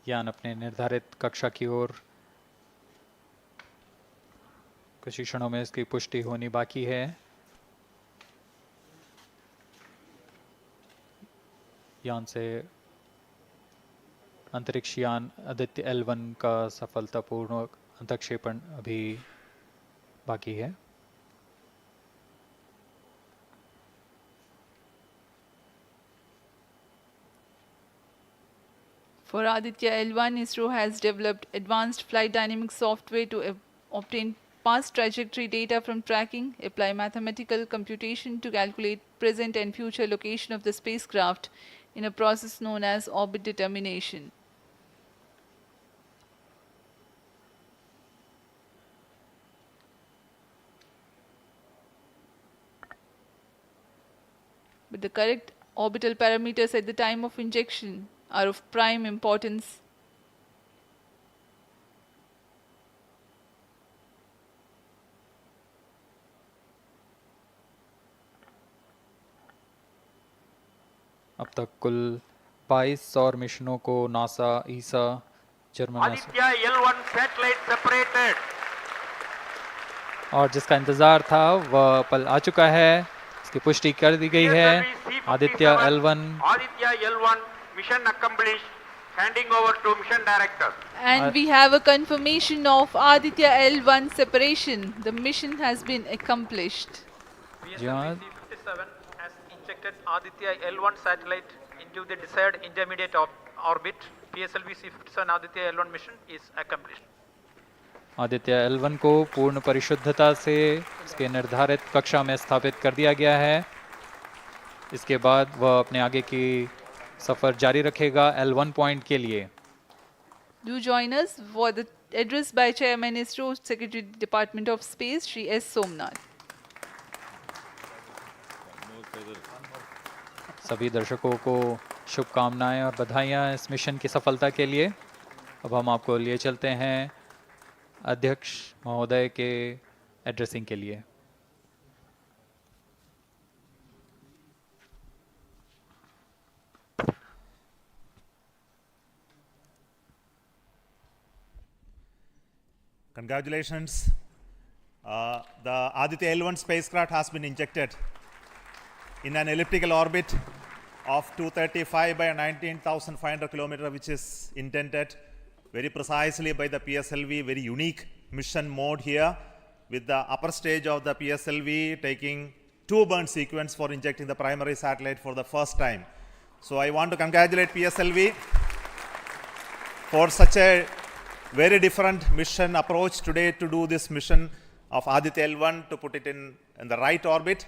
यान अपने निर्धारित कक्षा की ओर कुछ ही क्षणों में इसकी पुष्टि होनी बाकी है। यान से अंतरिक्ष यान आदित्य L1 का सफलतापूर्ण अंतक्षेपण अभी बाकी है। For Aditya L1, ISRO has developed advanced flight dynamic software to obtain past trajectory data from tracking, apply mathematical computation to calculate present and future location of the spacecraft in a process known as orbit determination. But the correct orbital parameters at the time of injection are of prime importance. अब तक कुल 22 सौर मिशनों को NASA, ईसा, German Aditya L1 satellite separated. और जिसका इंतजार था वह पल आ चुका है। इसकी पुष्टि कर दी गई है। Aditya L1 mission accomplished. Handing over to mission director. And we have a confirmation of Aditya L1 separation. The mission has been accomplished. PSLV-C57 has injected Aditya L1 satellite into the desired intermediate orbit. PSLV-C57 Aditya L1 mission is accomplished. Aditya L1 को पूर्ण परिशुद्धता से इसके निर्धारित कक्षा में स्थापित कर दिया गया है। इसके बाद वह अपने आगे की सफर जारी रखेगा L1 पॉइंट के लिए। Do join us for the address by Chairman ISRO Secretary Department of Space Shri S. Somnath. सभी दर्शकों को शुभकामनाएं और बधाइयां इस मिशन की सफलता के लिए। अब हम आपको लिए चलते हैं अध्यक्ष महोदय के एड्रेसिंग के लिए। Congratulations. The Aditya L1 spacecraft has been injected in an elliptical orbit of 235 by 19,500 kilometers, which is intended very precisely by the PSLV, very unique mission mode here, with the upper stage of the PSLV taking 2 burn sequence for injecting the primary satellite for the first time. So I want to congratulate PSLV for such a very different mission approach today to do this mission of Aditya L1 to put it in the right orbit.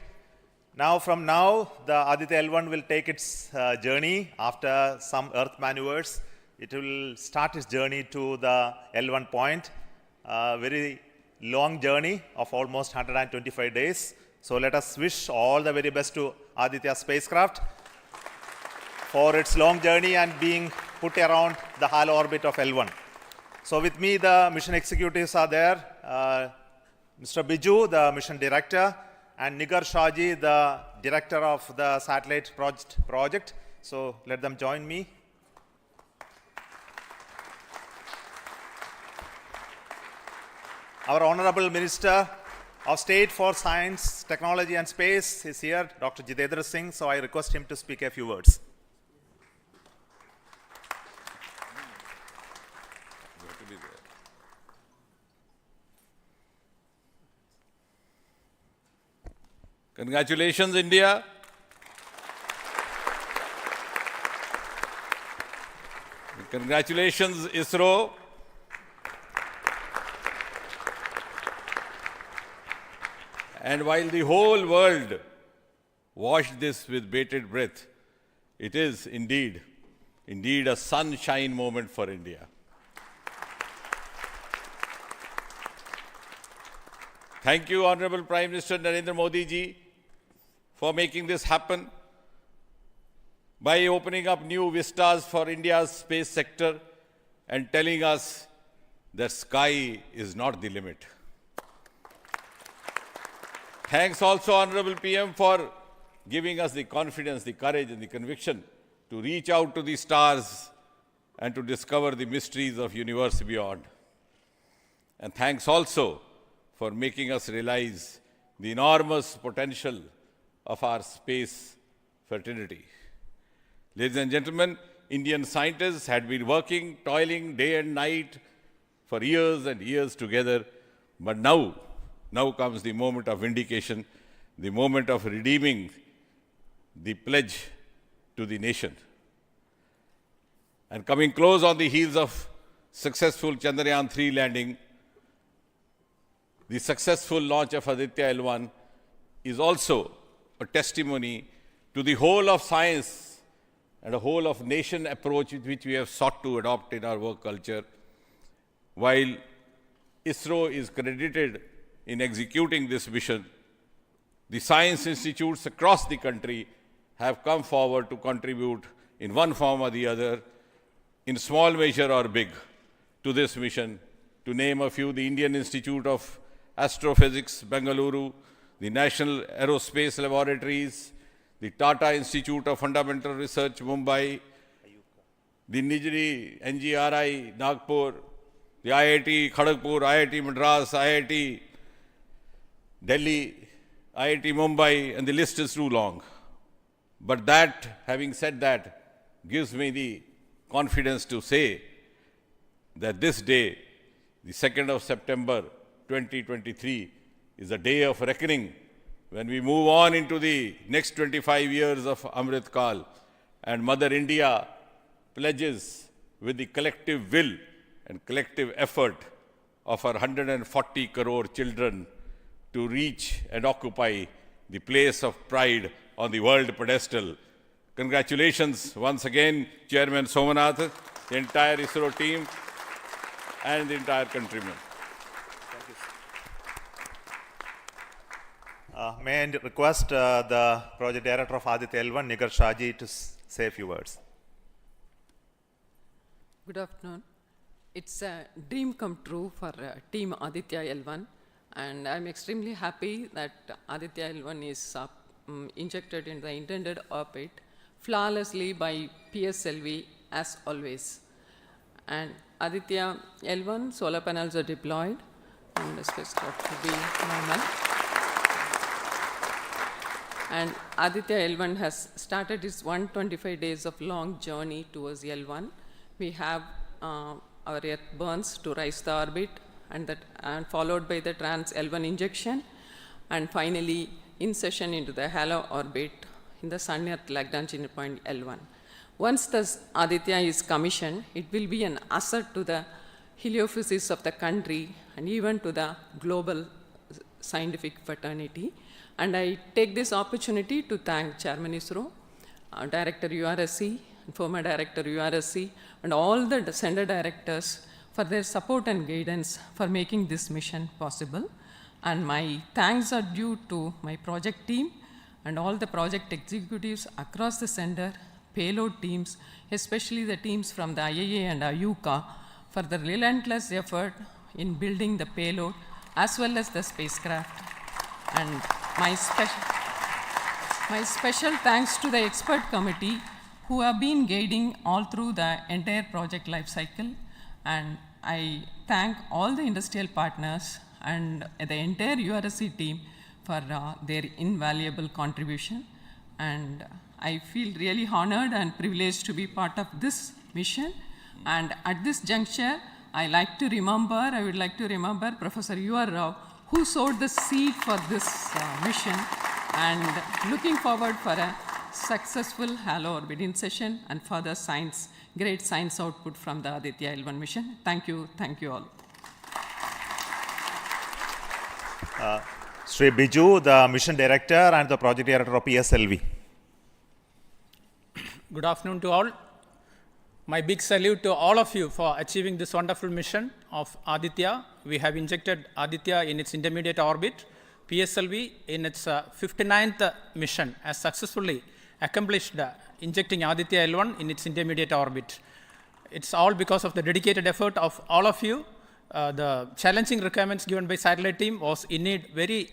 Now, from now, the Aditya L1 will take its journey after some Earth maneuvers. It will start its journey to the L1 point. Very long journey of almost 125 days. So let us wish all the very best to Aditya spacecraft for its long journey and being put around the halo orbit of L1. So with me, the mission executives are there. Mr. Biju, the mission director, and Nigar Shaji, the director of the satellite project. So let them join me. Our Honorable Minister of State for Science, Technology and Space is here, Dr. Jitendra Singh. So I request him to speak a few words. Congratulations, India. Congratulations, ISRO. And while the whole world watched this with bated breath, it is indeed a sunshine moment for India. Thank you, Honorable Prime Minister Narendra Modi ji, for making this happen by opening up new vistas for India's space sector and telling us that sky is not the limit. Thanks also, Honorable PM, for giving us the confidence, the courage and the conviction to reach out to the stars and to discover the mysteries of universe beyond. And thanks also for making us realize the enormous potential of our space fraternity. Ladies and gentlemen, Indian scientists had been working, toiling day and night for years and years together, but now comes the moment of vindication, the moment of redeeming the pledge to the nation. And coming close on the heels of successful Chandrayaan-3 landing, the successful launch of Aditya L1 is also a testimony to the whole of science and a whole of nation approach which we have sought to adopt in our work culture. While ISRO is credited in executing this mission, the science institutes across the country have come forward to contribute in one form or the other, in small measure or big, to this mission. To name a few, the Indian Institute of Astrophysics, Bengaluru, the National Aerospace Laboratories, the Tata Institute of Fundamental Research, Mumbai, the Nijri NGRI, Nagpur, the IIT Kharagpur, IIT Madras, IIT Delhi, IIT Mumbai, and the list is too long. But that, having said that, gives me the confidence to say that this day, the 2nd of September 2023, is a day of reckoning when we move on into the next 25 years of Amrit Kal, and Mother India pledges with the collective will and collective effort of our 140 crore children to reach and occupy the place of pride on the world pedestal. Congratulations once again, Chairman Somanath, the entire ISRO team, and the entire countrymen. May I request the project director of Aditya L1, Nigar Shaji, to say a few words. Good afternoon. It's a dream come true for Team Aditya L1, and I'm extremely happy that Aditya L1 is injected in the intended orbit flawlessly by PSLV as always. And Aditya L1 solar panels are deployed, and the spacecraft will be normal. And Aditya L1 has started its 125 days of long journey towards L1. We have our Earth burns to rise the orbit, and followed by the trans L1 injection, and finally insertion into the halo orbit in the Sun Earth Lagrange point L1. Once the Aditya is commissioned, it will be an asset to the heliophysics of the country and even to the global scientific fraternity. And I take this opportunity to thank Chairman ISRO, Director URSC, former Director URSC, and all the center directors for for their support and guidance for making this mission possible. And my thanks are due to my project team and all the project executives across the center, payload teams, especially the teams from the IAA and IUCA, for the relentless effort in building the payload as well as the spacecraft. And my special thanks to the expert committee who have been guiding all through the entire project life cycle. And I thank all the industrial partners and the entire URSC team for their invaluable contribution. And I feel really honored and privileged to be part of this mission. And at this juncture, I would like to remember Professor U.R. Rao, who sowed the seed for this mission, and looking forward for a successful halo orbiting session and further great science output from the Aditya L1 mission. Thank you all. Sri Biju, the mission director and the project director of PSLV. Good afternoon to all. My big salute to all of you for achieving this wonderful mission of Aditya. We have injected Aditya in its intermediate orbit. PSLV in its 59th mission has successfully accomplished injecting Aditya L1 in its intermediate orbit. It's all because of the dedicated effort of all of you. The challenging requirements given by satellite team was indeed very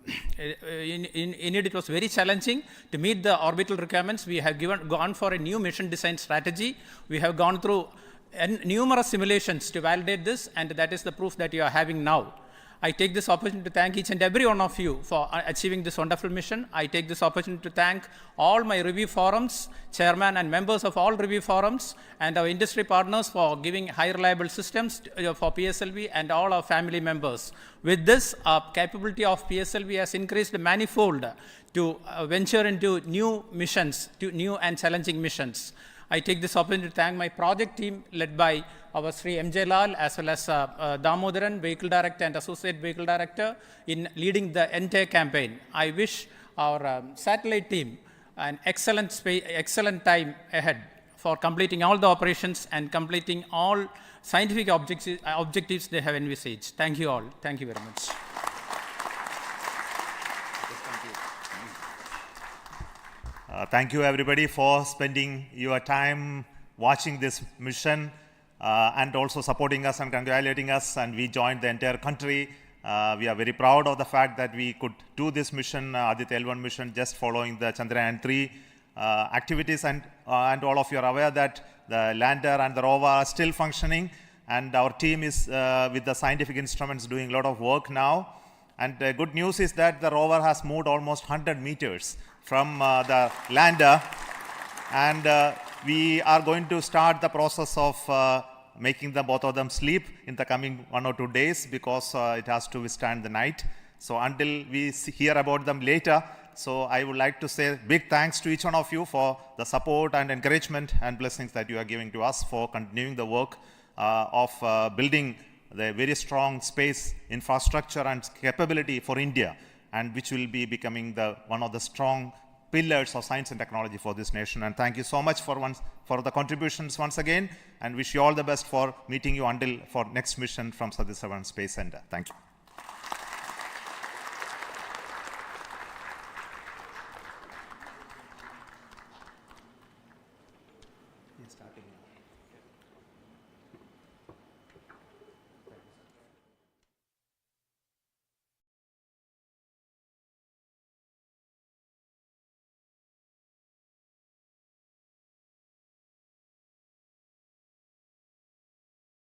it was very challenging to meet the orbital requirements. We have gone for a new mission design strategy. We have gone through numerous simulations to validate this, and that is the proof that you are having now. I take this opportunity to thank each and every one of you for achieving this wonderful mission. I take this opportunity to thank all my review forums, chairman and members of all review forums, and our industry partners for giving high reliable systems for PSLV, and all our family members. With this, our capability of PSLV has increased manifold to venture into new missions, to new and challenging missions. I take this opportunity to thank my project team led by our Sri M.J. Lal as well as Damodaran, Vehicle Director and Associate Vehicle Director, in leading the entire campaign. I wish our satellite team an excellent time ahead for completing all the operations and completing all scientific objectives they have envisaged. Thank you all. Thank you very much. Thank you everybody for spending your time watching this mission and also supporting us and congratulating us, and we joined the entire country. We are very proud of the fact that we could do this mission, Aditya L1 mission, just following the Chandrayaan 3 activities, and all of you are aware that the lander and the rover are still functioning, and our team is with the scientific instruments doing a lot of work now. And the good news is that the rover has moved almost 100 meters from the lander, and we are going to start the process of making both of them sleep in the coming 1 or 2 days, because it has to withstand the night. So until we hear about them later, so I would like to say big thanks to each one of you for the support and encouragement and blessings that you are giving to us for continuing the work of building the very strong space infrastructure and capability for India, and which will be becoming one of the strong pillars of science and technology for this nation. And thank you so much for the contributions once again, and wish you all the best for meeting you for next mission from Satish Dhawan Space Center. Thank you. Starting now.